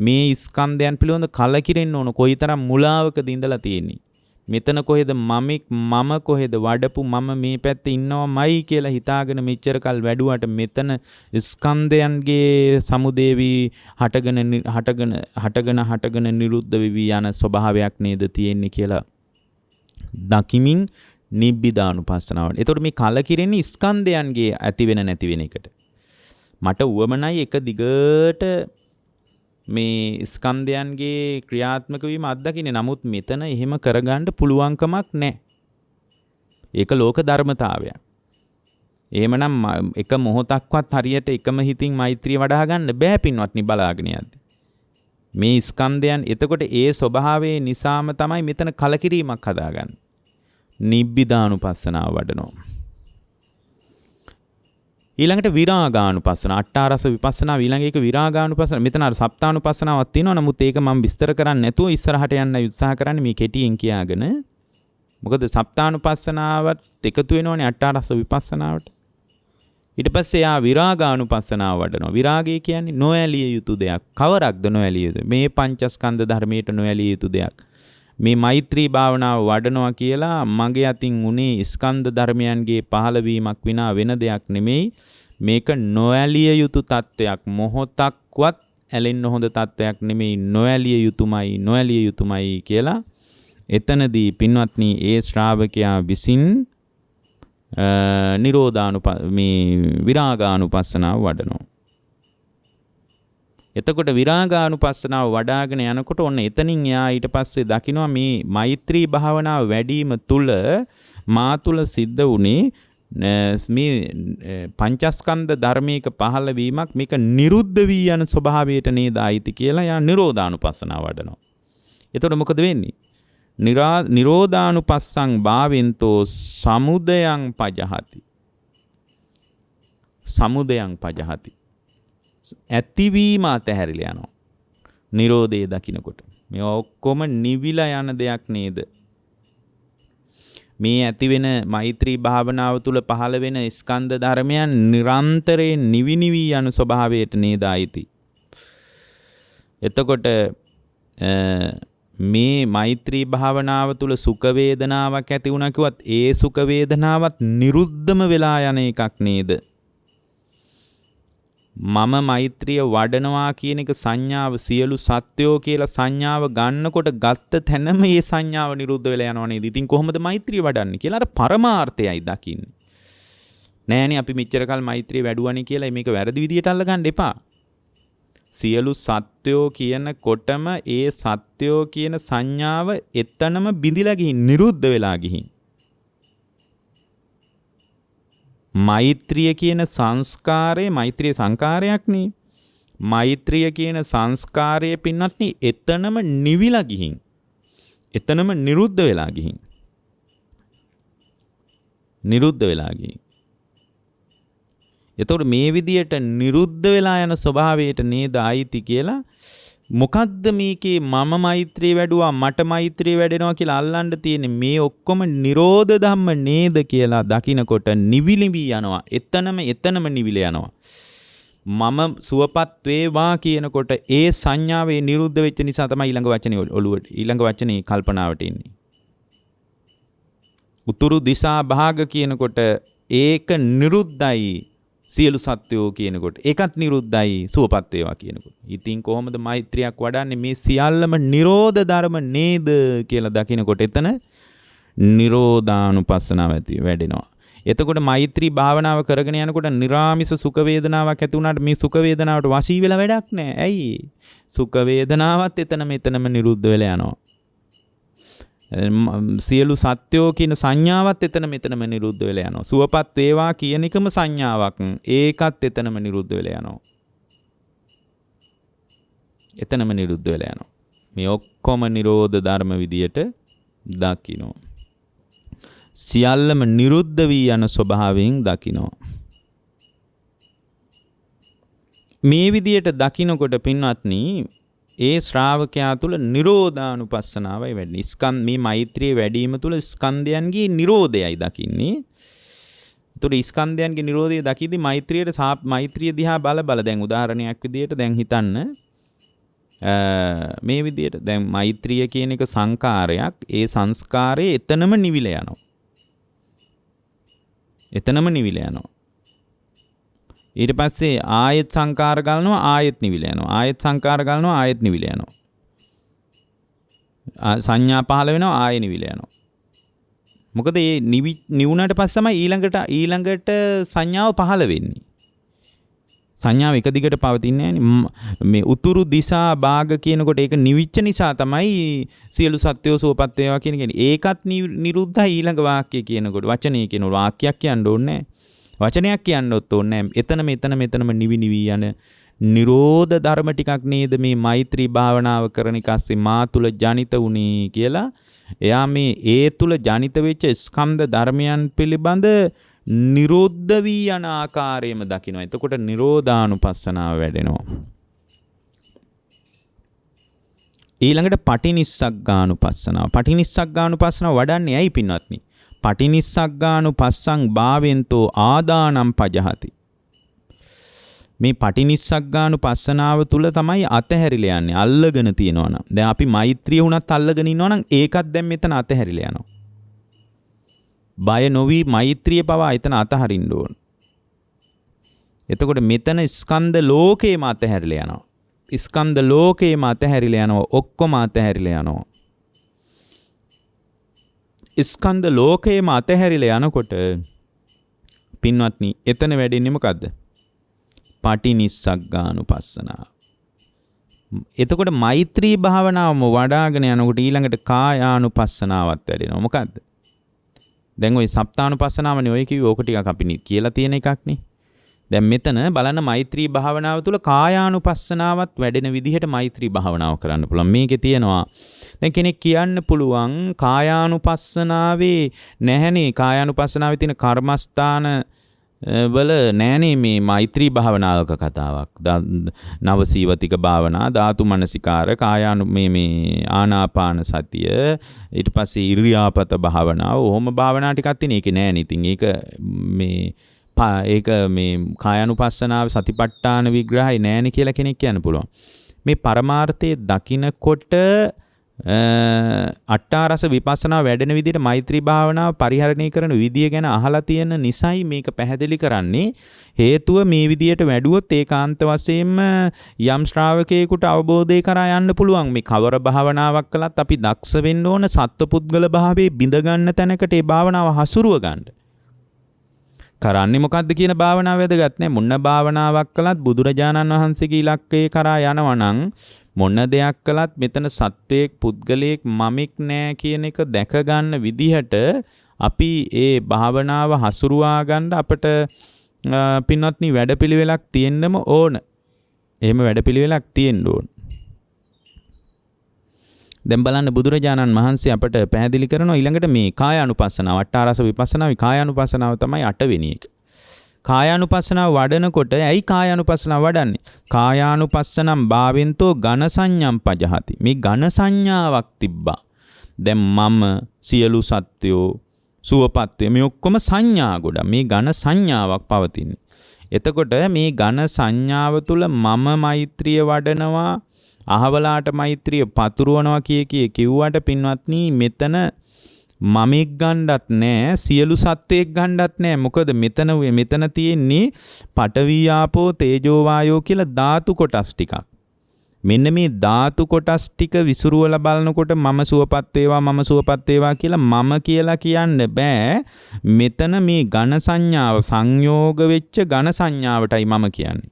මේ ස්කන්ධයන් පිළිබඳ කලකිරෙන්න ඕන, කොයිතරම් මුලාවකද ඉඳලා තියෙන්නේ. මෙතන කොහෙද මම කොහෙද වඩපු මම මේ පැත්තේ ඉන්නවමයි කියලා හිතාගෙන මෙච්චර කල් වැඩුවට මෙතන ස්කන්ධයන්ගේ සමුදේවි හටගෙන නිරුද්ධ වෙවි යන ස්වභාවයක් නේද තියෙන්නේ කියලා දකිමින් නිබ්බිදානුපස්සනාව. එතකොට මේ කලකිරෙන්නේ ස්කන්ධයන්ගේ ඇති වෙන නැති වෙන එකට. මට උවමනයි එක දිගට මේ ස්කන්ධයන්ගේ ක්‍රියාත්මක වීම අත්දකින්නේ. නමුත් මෙතන එහෙම කරගන්න පුළුවන්කමක් නැහැ. ඒක ලෝක ධර්මතාවයක්. එහෙමනම් එක මොහොතක්වත් හරියට එකම හිතින් මෛත්‍රිය වඩා ගන්න බෑ පින්වත්නි බලාගෙන යද්දි. මේ ස්කන්ධයන් එතකොට ඒ ස්වභාවයේ නිසාම තමයි මෙතන කලකිරීමක් හදාගන්නේ. නිබ්බිදානුපස්සනාව වඩනවා. ඊළඟට විරාගානුපස්සන, අට්ඨාරස විපස්සනා ඊළඟ එක විරාගානුපස්සන. මෙතන අර සප්තානුපස්සනාවක් තියෙනවා. නමුත් ඒක මම විස්තර කරන්නේ නැතුව ඉස්සරහට යන්න උත්සාහ කරන්නේ මේ කෙටියෙන් කියාගෙන. මොකද සප්තානුපස්සනාවත් එකතු වෙනවනේ අට්ඨාරස විපස්සනාවට. ඊට පස්සේ යා විරාගානුපස්සනාව වඩනවා. විරාගය කියන්නේ නොඇලිය යුතු දෙයක්. කවරක්ද නොඇලිය යුතු? මේ පංචස්කන්ධ ධර්මයට නොඇලිය යුතු දෙයක්. මේ මෛත්‍රී භාවනාව වඩනවා කියලා මගේ අතින් උනේ ස්කන්ධ ධර්මයන්ගේ පහළවීමක් විනා වෙන දෙයක් නෙමෙයි. මේක නොඇලිය යුතු තත්වයක්. මොහොතක්වත් ඇලෙන්න හොඳ තත්වයක් නෙමෙයි. නොඇලිය යුතුමයි කියලා එතනදී පින්වත්නි ඒ ශ්‍රාවකයා විසින් විරාගානුපස්සනාව වඩනවා. එතකොට විරාගානුපස්සනාව වඩාගෙන යනකොට ඔන්න එතනින් යා ඊට පස්සේ දකිනවා මේ මෛත්‍රී භාවනාව වැඩිම තුල මා තුල සිද්ධ වුණේ මේ පංචස්කන්ධ ධර්මයක පහළ වීමක්, මේක නිරුද්ධ වී යන ස්වභාවයට නේද ආйти කියලා යා නිරෝධානුපස්සනාව වඩනවා. එතකොට මොකද වෙන්නේ? නිරෝධානුපස්සං භාවෙන්තෝ සමුදයං පජහති. ඇතිවීම අතහැරිලා යනවා. නිරෝධය දකින්නකොට. මේ ඔක්කොම නිවිලා යන දෙයක් නේද? මේ ඇති වෙන මෛත්‍රී භාවනාව තුළ පහළ වෙන ස්කන්ධ ධර්මයන් නිරන්තරයෙන් නිවි යන ස්වභාවයට නේද ආйти. එතකොට මේ මෛත්‍රී භාවනාව තුළ සුඛ වේදනාවක් ඇති වුණා කිව්වත් ඒ සුඛ වේදනාවත් නිරුද්ධම වෙලා යන එකක් නේද? මම මෛත්‍රිය වඩනවා කියන එක සංඥාව සියලු සත්‍යෝ කියලා සංඥාව ගන්නකොට ගත්ත තැනම මේ සංඥාව නිරුද්ධ වෙලා යනවා නේද? ඉතින් කොහොමද මෛත්‍රිය වඩන්නේ කියලා අර පරමාර්ථයයි දකින්නේ. නෑනේ අපි මෙච්චර කල් මෛත්‍රිය වැඩුවානේ කියලා මේක වැරදි විදියට අල්ලගන්න එපා. සියලු සත්‍යෝ කියනකොටම ඒ සත්‍යෝ කියන සංඥාව එතනම බිඳිලා ගිහින් නිරුද්ධ වෙලා ගිහින් මෛත්‍රිය කියන සංස්කාරය, මෛත්‍රිය සංකාරයක් නේ. මෛත්‍රිය කියන සංස්කාරයේ පින්නත්නි එතනම නිවිලා ගිහින් එතනම නිරුද්ධ වෙලා ගිහින් එතකොට මේ විදියට නිරුද්ධ වෙලා යන ස්වභාවයට නේද ආйти කියලා මොකද්ද මේකේ මම මෛත්‍රිය වැඩුවා මට මෛත්‍රිය වැඩෙනවා කියලා අල්ලන්න තියෙන්නේ මේ ඔක්කොම නිරෝධ ධම්ම නේද කියලා දකිනකොට නිවිලිවි යනවා එතනම නිවිල යනවා මම සුවපත් වේවා කියනකොට ඒ සංඥාවේ නිරුද්ධ වෙච්ච නිසා තමයි ඊළඟ වචනේ ඔළුවට ඊළඟ වචනේ කල්පනාවට එන්නේ උතුරු දිසා භාග කියනකොට ඒක නිරුද්ධයි සියලු සත්වෝ කියනකොට ඒකත් නිරුද්ධයි සුවපත් වේවා කියනකොට. ඉතින් කොහොමද මෛත්‍රියක් වඩන්නේ මේ සියල්ලම නිරෝධ ධර්ම නේද කියලා දකිනකොට එතන නිරෝධානුපස්සනාව ඇති වැඩෙනවා. එතකොට මෛත්‍රී භාවනාව කරගෙන යනකොට නිරාමිස සුඛ වේදනාවක් ඇති වුණාට මේ සුඛ වේදනාවට වශී වෙලා වැඩක් නැහැ. ඇයි? සුඛ වේදනාවත් එතනම නිරුද්ධ වෙලා යනවා. සියලු සත්‍යෝ කියන සංඥාවත් එතනම නිරුද්ධ වෙලා යනවා. සුවපත් වේවා කියන එකම සංඥාවක් ඒකත් එතනම නිරුද්ධ වෙලා යනවා. එතනම නිරුද්ධ වෙලා යනවා. මේ ඔක්කොම නිරෝධ ධර්ම විදියට දකින්න. සියල්ලම නිරුද්ධ වී යන ස්වභාවයෙන් දකින්න. මේ විදියට දකින්නකොට පින්වත්නි ඒ ශ්‍රාවකයා තුළ නිරෝධානුපස්සනාවයි වැඩි. මේ මෛත්‍රිය වැඩිම තුළ ස්කන්ධයන්ගේ නිරෝධයයි දකින්නේ. ඒතකොට ස්කන්ධයන්ගේ නිරෝධය දකිද්දි මෛත්‍රිය දිහා බල දැන් උදාහරණයක් විදියට දැන් හිතන්න මේ විදියට දැන් මෛත්‍රිය කියන එක සංකාරයක් ඒ සංස්කාරයේ එතනම නිවිල යනවා. ඊට පස්සේ ආයෙත් සංකාර ගලනවා ආයෙත් නිවිල යනවා. ආයෙත් සංකාර ගලනවා ආයෙත් නිවිල යනවා. සංඥා පහළ වෙනවා ආයෙ නිවිල යනවා. මොකද මේ නිවුණට පස්සේ තමයි ඊළඟට සංඥාව පහළ වෙන්නේ. සංඥාව එක දිගට පවතින්නේ නැහැ. මේ උතුරු දිසා භාග කියනකොට ඒක නිවිච්ච නිසා තමයි සියලු සත්වෝ සුවපත් වේවා කියන කෙනේ. ඒකත් නිරුද්ධයි ඊළඟ වාක්‍යය කියනකොට. වචනේ කියනකොට වාක්‍යයක් කියන්න ඕනේ නැහැ. වචනයක් කියන්නොත් ඕනේ නැහැ. එතනම නිවි යන නිරෝධ ධර්ම ටිකක් නේද මේ මෛත්‍රී භාවනාව කරන එකස්සේ මා තුල ජනිත වුණේ කියලා. එයා මේ ඒ තුල ජනිත වෙච්ච ස්කන්ධ ධර්මයන් පිළිබඳ නිරෝධ වී යන ආකාරයම දකිනවා. එතකොට නිරෝධානුපස්සනාව වැඩෙනවා. ඊළඟට පටිනිස්සග්ගානුපස්සනාව. පටිනිස්සග්ගානුපස්සනාව වඩන්නේ ඇයි පින්වත්නි? පටිනිස්සග්ගානුපස්සං භාවෙන්තෝ ආදානම් පජහති. මේ පටිනිස්සග්ගානුපස්සනාව තුල තමයි අතහැරිලා යන්නේ. අල්ලගෙන තියනවා නම්. දැන් අපි මෛත්‍රිය වුණත් අල්ලගෙන ඉන්නවා නම් ඒකත් දැන් මෙතන අතහැරිලා යනවා. බය නොවි මෛත්‍රිය පවා එතන අතහරින්න ඕන. එතකොට මෙතන ස්කන්ධ ලෝකේම අතහැරිලා යනවා. ස්කන්ධ ලෝකේම අතහැරිලා යනවා. ඔක්කොම අතහැරිලා යනවා. ස්කන්ධ ලෝකේම අතහැරිලා යනකොට පින්වත්නි එතන වැඩෙන්නේ මොකද්ද? පටිනිස්සග්ගානුපස්සනාව. එතකොට මෛත්‍රී භාවනාවම වඩාගෙන යනකොට ඊළඟට කායානුපස්සනාවත් වැඩෙනවා. මොකද්ද? දැන් ওই සප්තානුපස්සනාවනේ ඔය කිව්වේ ඕක ටිකක් අපි කියලා තියෙන එකක්නේ. දැන් මෙතන බලන්න මෛත්‍රී භාවනාව තුළ කායානුපස්සනාවත් වැඩෙන විදිහට මෛත්‍රී භාවනාව කරන්න පුළුවන්. මේකේ තියෙනවා දැන් කෙනෙක් කියන්න පුළුවන් කායානුපස්සනාවේ නැහැනේ කායානුපස්සනාවේ තියෙන කර්මස්ථාන වල නෑනේ මේ මෛත්‍රී භාවනාවක කතාවක්. නවසීවතික භාවනා, ධාතු මනසිකාර, කායානු මේ ආනාපාන සතිය, ඊට පස්සේ ඉරියාපත භාවනාව, ඕම භාවනා ටිකක් තියෙන. ඒක නෑනේ. ඉතින් ඒක මේ කායානුපස්සනාව සතිපට්ඨාන විග්‍රහය නෑනේ කියලා කෙනෙක් කියන්න පුළුවන්. මේ පරමාර්ථයේ දකින්නකොට අට්ඨාරස විපස්සනා වැඩෙන විදිහට මෛත්‍රී භාවනාව පරිහරණය කරන විදිය ගැන අහලා තියෙන නිසයි මේක පැහැදිලි කරන්නේ. හේතුව මේ විදියට වැඩුවොත් ඒකාන්ත වශයෙන්ම යම් ශ්‍රාවකයෙකුට අවබෝධය කරා යන්න පුළුවන්. මේ කවර භාවනාවක් කළත් අපි දක්ෂ වෙන්න ඕන සත්පුද්ගල භාවයේ බිඳ ගන්න තැනකට ඒ භාවනාව හසුරුව ගන්න. කරන්නේ මොකද්ද කියන භාවනාව වැදගත් නෑ. මොන භාවනාවක් කළත් බුදුරජාණන් වහන්සේගේ ඉලක්කය කරා යනවා නම් මොන දෙයක් කළත් මෙතන සත්වයක් පුද්ගලයෙක් මමෙක් නෑ කියන එක දැක ගන්න විදිහට අපි ඒ භාවනාව හසුරුවා ගන්න අපිට පින්වත්නි වැඩපිළිවෙලක් තියෙන්නම ඕන. එහෙම වැඩපිළිවෙලක් තියෙන්න ඕන. දැන් බලන්න බුදුරජාණන් වහන්සේ අපට පැහැදිලි කරනවා ඊළඟට මේ කායානුපස්සනාව, අට්ඨාරස විපස්සනාවේ කායානුපස්සනාව තමයි 8 වෙනි එක. කායානුපස්සනාව වඩනකොට ඇයි කායානුපස්සනාව වඩන්නේ? කායානුපස්සනම් භාවෙන්තෝ ඝන සංඥම් පජහති. මේ ඝන සංඥාවක් තිබ්බා. දැන් මම සියලු සත්වයෝ සුවපත් මේ ඔක්කොම සංඥා ගොඩ. මේ ඝන සංඥාවක් පවතින්නේ. එතකොට මේ ඝන සංඥාව තුළ මම මෛත්‍රිය වඩනවා, අහවලාට මෛත්‍රිය පතුරවනවා කිව්වට පින්වත්නි මෙතන මමෙක් ගන්නවත් නෑ, සියලු සත්වයෙක් ගන්නවත් නෑ. මොකද මෙතන තියෙන්නේ පඨවි ආපෝ තේජෝ වායෝ කියලා ධාතු කොටස් ටිකක්. මෙන්න මේ ධාතු කොටස් ටික විසිරුවලා බලනකොට මම සුවපත් වේවා කියලා මම කියලා කියන්න බෑ. මෙතන මේ ඝන සංඥාව සංයෝග වෙච්ච ඝන සංඥාවටයි මම කියන්නේ.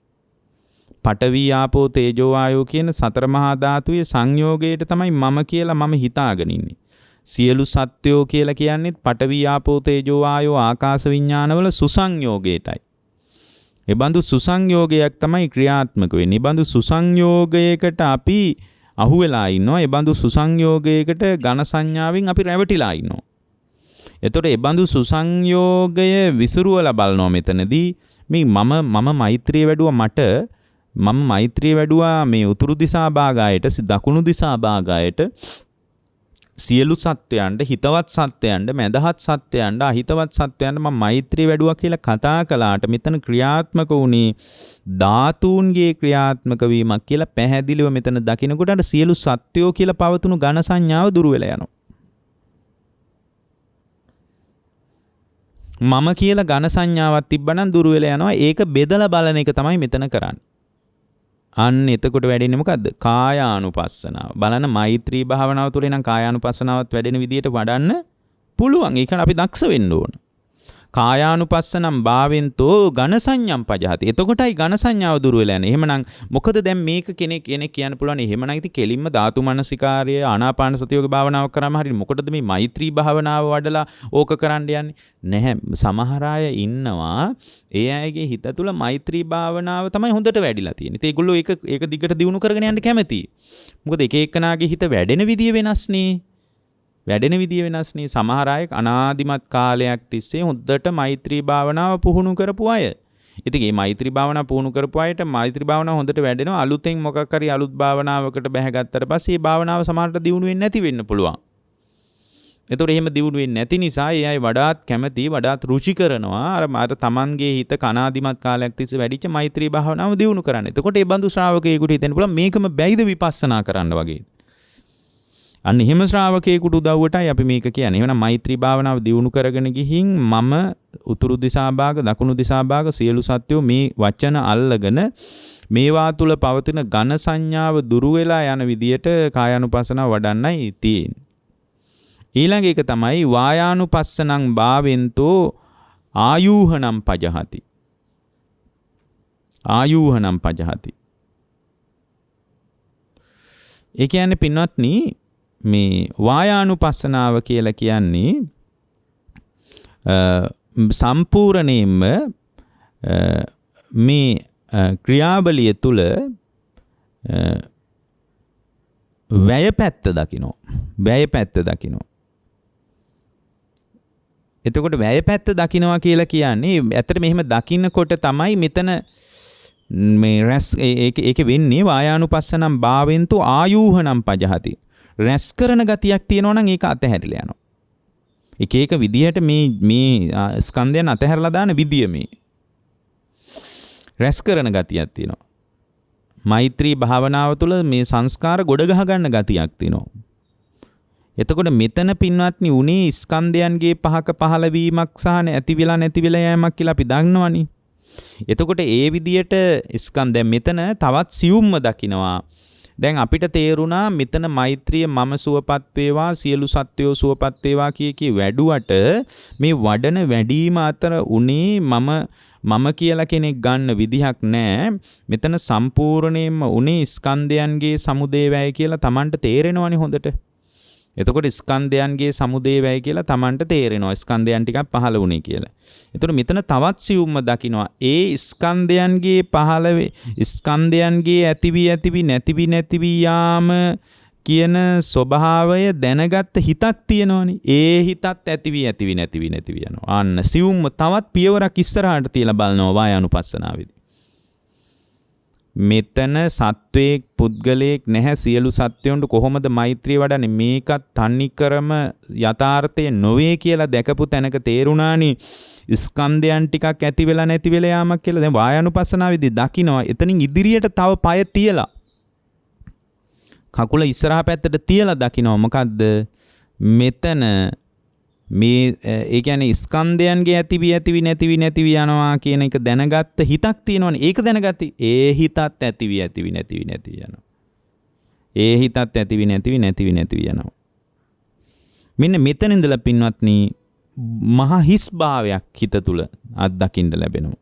පඨවි ආපෝ තේජෝ වායෝ කියන සතර මහා ධාතුයේ සංයෝගයට තමයි මම කියලා මම හිතාගෙන ඉන්නේ. සියලු සත්වයෝ කියලා කියන්නේත් පඨවි ආපෝ තේජෝ වායෝ ආකාශ විඥානවල සුසංයෝගයටයි. ඒ බඳු සුසංයෝගයක් තමයි ක්‍රියාත්මක වෙන්නේ. ඒ බඳු සුසංයෝගයකට අපි අහු වෙලා ඉන්නවා. ඒ බඳු සුසංයෝගයකට ඝන සංඥාවෙන් අපි රැවටිලා ඉන්නවා. එතකොට ඒ බඳු සුසංයෝගය විසිරුවලා බලනවා මෙතනදී. මේ මම මෛත්‍රිය වැඩුවා මේ උතුරු දිසා භාගයට, දකුණු දිසා භාගයට, සියලු සත්වයන්ට, හිතවත් සත්වයන්ට, මැදහත් සත්වයන්ට, අහිතවත් සත්වයන්ට මම මෛත්‍රිය වැඩුවා කියලා කතා කළාට මෙතන ක්‍රියාත්මක වුණේ ධාතුන්ගේ ක්‍රියාත්මක වීමක් කියලා පැහැදිලිව මෙතන දකිනකොට අර සියලු සත්වයෝ කියලා පවතුණු ඝන සංඥාව දුර වෙලා යනවා. මම කියලා ඝන සංඥාවක් තිබ්බනම් දුර වෙලා යනවා. ඒක බෙදලා බලන එක තමයි මෙතන කරන්නේ. අන්න එතකොට වැඩෙන්නේ මොකද්ද? කායානුපස්සනාව. බලන්න මෛත්‍රී භාවනාව තුළ නම් කායානුපස්සනාවත් වැඩෙන විදියට වඩන්න පුළුවන්. ඒක අපි දක්ෂ වෙන්න ඕන. කායානුපස්සනම් භාවෙන්තෝ ඝන සංඥම් පජහති. එතකොටයි ඝන සංඥාව දුර වෙලා යන්නේ. එහෙමනම් මොකද දැන් මේක කෙනෙක් කියන්න පුළුවන්. එහෙමනම් ඉතින් කෙලින්ම ධාතු මනසිකාර්ය ආනාපාන සතියෝග භාවනාව කරාම හරියට මොකටද මේ මෛත්‍රී භාවනාව වඩලා ඕක කරන්න යන්නේ? නැහැ. සමහර අය ඉන්නවා ඒ අයගේ හිත තුළ මෛත්‍රී භාවනාව තමයි හොඳට වැඩිලා තියෙන්නේ. ඉතින් ඒගොල්ලෝ ඒක දිගට දියුණු කරගෙන යන්න කැමතියි. මොකද එක එක්කනාගේ හිත වැඩෙන විදිය වෙනස්නේ. සමහර අය අනාදිමත් කාලයක් තිස්සේ හොඳට මෛත්‍රී භාවනාව පුහුණු කරපු අය. ඉතින් මේ මෛත්‍රී භාවනාව පුහුණු කරපු අයට මෛත්‍රී භාවනාව හොඳට වැඩෙනවා. අලුතෙන් මොකක් හරි අලුත් භාවනාවකට බැහැගත්තට පස්සේ මේ භාවනාව සමහරට දියුණු වෙන්නේ නැති වෙන්න පුළුවන්. ඒතකොට එහෙම දියුණු වෙන්නේ නැති නිසා ඒ අය වඩාත් කැමති, වඩාත් රුචි කරනවා අර තමන්ගේ හිත කනාදිමත් කාලයක් තිස්සේ වැඩිච්ච මෛත්‍රී භාවනාව දියුණු කරන්න. එතකොට ඒ බඳු ශ්‍රාවකයෙකුට හිතෙන්න පුළුවන් මේකම බැයිද විපස්සනා කරන්න වගේ. අන්න එහෙම ශ්‍රාවකයෙකුට උදව්වටයි අපි මේක කියන්නේ. එහෙනම් මෛත්‍රී භාවනාව දියුණු කරගෙන ගිහින් මම උතුරු දිසා භාග, දකුණු දිසා භාග සියලු සත්වෝ මේ වචන අල්ලගෙන මේවා තුල පවතින ඝන සංඥාව දුරු වෙලා යන විදියට කායානුපස්සනාව වඩන්නයි තියෙන්නේ. ඊළඟ එක තමයි වායානුපස්සනං භාවෙන්තෝ ආයූහනම් පජහති. ඒ කියන්නේ පින්වත්නි මේ වායානුපස්සනාව කියලා කියන්නේ සම්පූර්ණයෙන්ම මේ ක්‍රියාවලිය තුල වැයපැත්ත දකිනවා. එතකොට වැයපැත්ත දකිනවා කියලා කියන්නේ ඇත්තට මෙහෙම දකින්නකොට තමයි මෙතන මේ ඒක වෙන්නේ වායානුපස්සනම් භාවෙන්තු ආයූහනම් පජහති. රැස් කරන ගතියක් තියෙනවා නම් ඒක අතහැරිලා යනවා. එක විදිහට මේ ස්කන්ධයන් අතහැරලා දාන විදිය මේ රැස් කරන ගතියක් තියෙනවා. මෛත්‍රී භාවනාව තුළ මේ සංස්කාර ගොඩ ගහ ගන්න ගතියක් තියෙනවා. එතකොට මෙතන පින්වත්නි උනේ ස්කන්ධයන්ගේ පහක පහළ වීමක් සහ නැති වෙලා යෑමක් කියලා අපි දන්නවනේ. එතකොට ඒ විදියට ස්කන්ධයන් මෙතන තවත් සියුම්ම දකිනවා. දැන් අපිට තේරුණා මෙතන මෛත්‍රිය මම සුවපත් වේවා සියලු සත්වයෝ සුවපත් වේවා කී වැඩුවට මේ වඩන වැඩිම අතර උනේ මම කියලා කෙනෙක් ගන්න විදිහක් නැහැ. මෙතන සම්පූර්ණයෙන්ම උනේ ස්කන්ධයන්ගේ සමුදේ වැය කියලා Tamanට තේරෙනවනේ හොඳට. එතකොට ස්කන්ධයන්ගේ සමුදේ වැය කියලා Tamanට තේරෙනවා. ස්කන්ධයන් ටිකක් පහළ වුණේ කියලා. එතකොට මෙතන තවත් සියුම්ම දකින්නවා. ඒ ස්කන්ධයන්ගේ ස්කන්ධයන්ගේ ඇතිවි නැතිවි යාම කියන ස්වභාවය දැනගත්ත හිතක් තියෙනවනේ. ඒ හිතත් ඇතිවි නැතිවි යනවා. අන්න සියුම්ම තවත් පියවරක් ඉස්සරහට තියලා බලනවා වායානුපස්සනාවේදී. මෙතන සත්වයක් පුද්ගලයෙක් නැහැ. සියලු සත්වයන්ට කොහොමද මෛත්‍රිය වඩන්නේ? මේකත් තනිකරම යථාර්ථය නොවේ කියලා දැකපු තැනක තේරුණානේ ස්කන්ධයන් ටිකක් ඇති වෙලා නැති වෙලා යාමක් කියලා. දැන් වායානුපස්සනාවේදී දකින්නවා එතනින් ඉදිරියට තව පය තියලා කකුල ඉස්සරහා පැත්තට තියලා දකින්නවා මොකද්ද මෙතන මේ ඒ කියන්නේ ස්කන්ධයන්ගේ ඇතිවි නැතිවි යනවා කියන එක දැනගත්ත හිතක් තියෙනවනේ. ඒක දැනගatti. ඒ හිතත් ඇතිවි නැතිවි යනවා. ඒ හිතත් ඇතිවි නැතිවි යනවා. මෙන්න මෙතන ඉඳලා පින්වත්නි මහා හිස් භාවයක් හිත තුල අත්දකින්න ලැබෙනවා.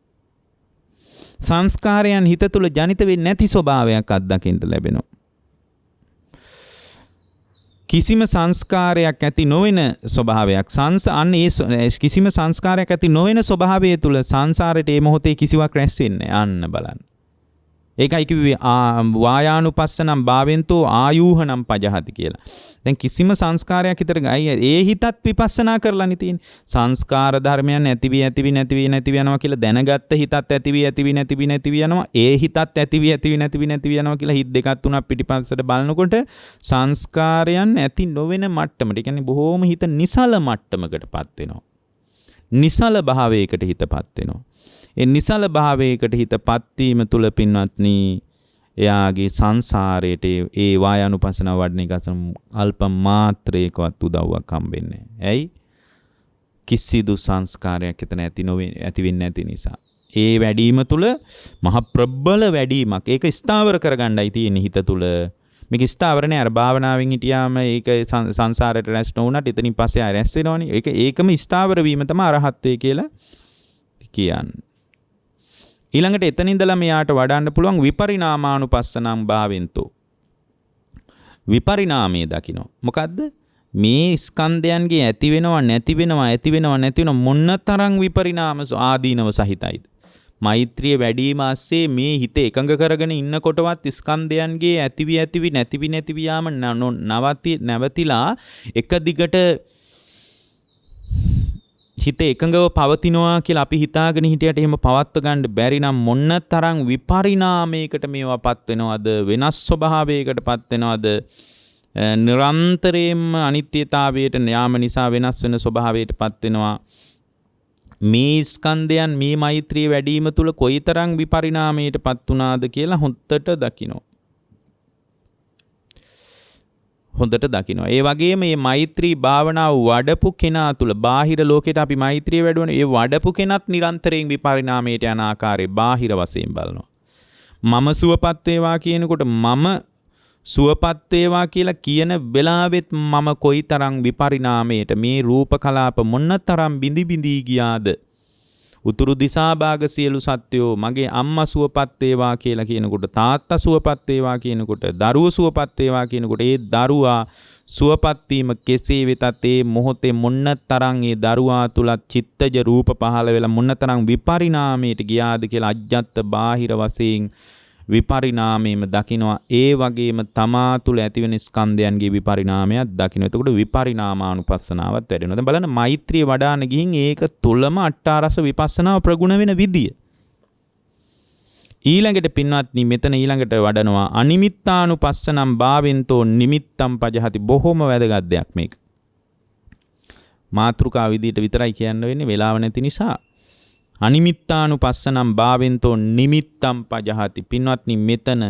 සංස්කාරයන් හිත තුල ජනිත වෙන්නේ නැති ස්වභාවයක් අත්දකින්න ලැබෙනවා. කිසිම සංස්කාරයක් ඇති නොවන ස්වභාවයක් කිසිම සංස්කාරයක් ඇති නොවන ස්වභාවය තුල සංසාරයට මේ මොහොතේ කිසිවක් රැස් වෙන්නේ අන්න බලන්න. ඒකයි කිව්වේ වායානුපස්සනම් භාවෙන්තෝ ආයූහනම් පජහති කියලා. දැන් කිසිම සංස්කාරයක් හිතට ඒ හිතත් විපස්සනා කරලානේ තියෙන්නේ. සංස්කාර ධර්මයන් ඇතිවි නැතිවි යනවා කියලා දැනගත්ත හිතත් ඇතිවි නැතිවි යනවා. ඒ හිතත් ඇතිවි නැතිවි යනවා කියලා හිත දෙකක් තුනක් පිටිපස්සට බලනකොට සංස්කාරයන් ඇති නොවන මට්ටමට, ඒ කියන්නේ බොහෝම හිත නිසල මට්ටමකටපත් වෙනවා. නිසල භාවයකට හිතපත් වෙනවා. ඒ නිසල භාවයකට හිතපත් වීම තුල පින්වත්නි එයාගේ සංසාරයට ඒ වායානුපස්සනාව වඩන එක අල්ප මාත්‍රයකවත් උදව්වක් හම්බෙන්නේ නැහැ. ඇයි? කිසිදු සංස්කාරයක් එතන ඇති වෙන්නේ නැති නිසා. ඒ වැඩිම තුල මහ ප්‍රබල වැඩිමක්. ඒක ස්ථාවර කරගන්නයි තියෙන්නේ හිත තුල. මේක ස්ථාවර නෑ. අර භාවනාවෙන් හිටියාම ඒක සංසාරයට රැස් නොවුනට එතනින් පස්සේ ආය රැස් වෙනවනේ. ඒකම ස්ථාවර වීම තමයි අරහත්ත්වය කියලා කියන්නේ. ඊළඟට එතන ඉඳලා මෙයාට වඩන්න පුළුවන් විපරිණාමානුපස්සනම් භාවෙන්තෝ. විපරිණාමයේ දකින්න. මොකද්ද? මේ ස්කන්ධයන්ගේ ඇති වෙනවා මොනතරම් විපරිණාම ආදීනව සහිතයිද? මෛත්‍රිය වැඩිම ASCII මේ හිත එකඟ කරගෙන ඉන්නකොටවත් ස්කන්ධයන්ගේ ඇතිවි නැතිවි යාම නැවතිලා එක දිගට හිත එකඟව පවතිනවා කියලා අපි හිතාගෙන හිටියට එහෙම පවත්ව ගන්න බැරි නම් මොන තරම් විපරිණාමයකට මේවාපත් වෙනවද? වෙනස් ස්වභාවයකටපත් වෙනවද? නිරන්තරයෙන්ම අනිත්‍යතාවයට යාම නිසා වෙනස් වෙන ස්වභාවයටපත් වෙනවා. මේ ස්කන්ධයන් මේ මෛත්‍රිය වැඩිම තුල කොයිතරම් විපරිණාමයටපත් වුණාද කියලා හොඳට දකිනවා. ඒ වගේම මේ මෛත්‍රී භාවනාව වඩපු කෙනා තුල බාහිර ලෝකෙට අපි මෛත්‍රිය වැඩුවනේ. ඒ වඩපු කෙනත් නිරන්තරයෙන් විපරිණාමයට යන ආකාරය බාහිර වශයෙන් බලනවා. මම සුවපත් වේවා කියනකොට මම සුවපත් වේවා කියලා කියන වෙලාවෙත් මම කොයිතරම් විපරිණාමයට මේ රූප කලාප මොනතරම් බිඳි ගියාද? උතුරු දිසා භාග සියලු සත්වයෝ මගේ අම්මා සුවපත් වේවා කියලා කියනකොට, තාත්තා සුවපත් වේවා කියනකොට, දරුවෝ සුවපත් වේවා කියනකොට ඒ දරුවා සුවපත් වීම කෙසේ වෙතත් ඒ මොහොතේ මොනතරම් ඒ දරුවා තුලත් චිත්තජ රූප පහළ වෙලා මොනතරම් විපරිණාමයට ගියාද කියලා අජ්ජත් බාහිර වශයෙන් විපරිණාමයේම දකිනවා. ඒ වගේම තමා තුළ ඇතිවෙන ස්කන්ධයන්ගේ විපරිණාමයක් දකිනවා. එතකොට විපරිණාමානුපස්සනාවත් වැඩෙනවා. දැන් බලන්න මෛත්‍රිය වඩාන ගිහින් ඒක තුලම අට්ඨාරස විපස්සනාව ප්‍රගුණ වෙන විදිය. ඊළඟට පින්වත්නි මෙතන ඊළඟට වඩනවා අනිමිත්තානුපස්සනම් භාවෙන්තෝ නිමිත්තම් පජහති. බොහොම වැදගත් දෙයක් මේක. මාතෘකා විදියට විතරයි කියන්න වෙන්නේ වෙලාව නැති නිසා. අනිමිත්තානුපස්සනම් භාවෙන්තෝ නිමිත්තම් පජහති. පින්වත්නි මෙතන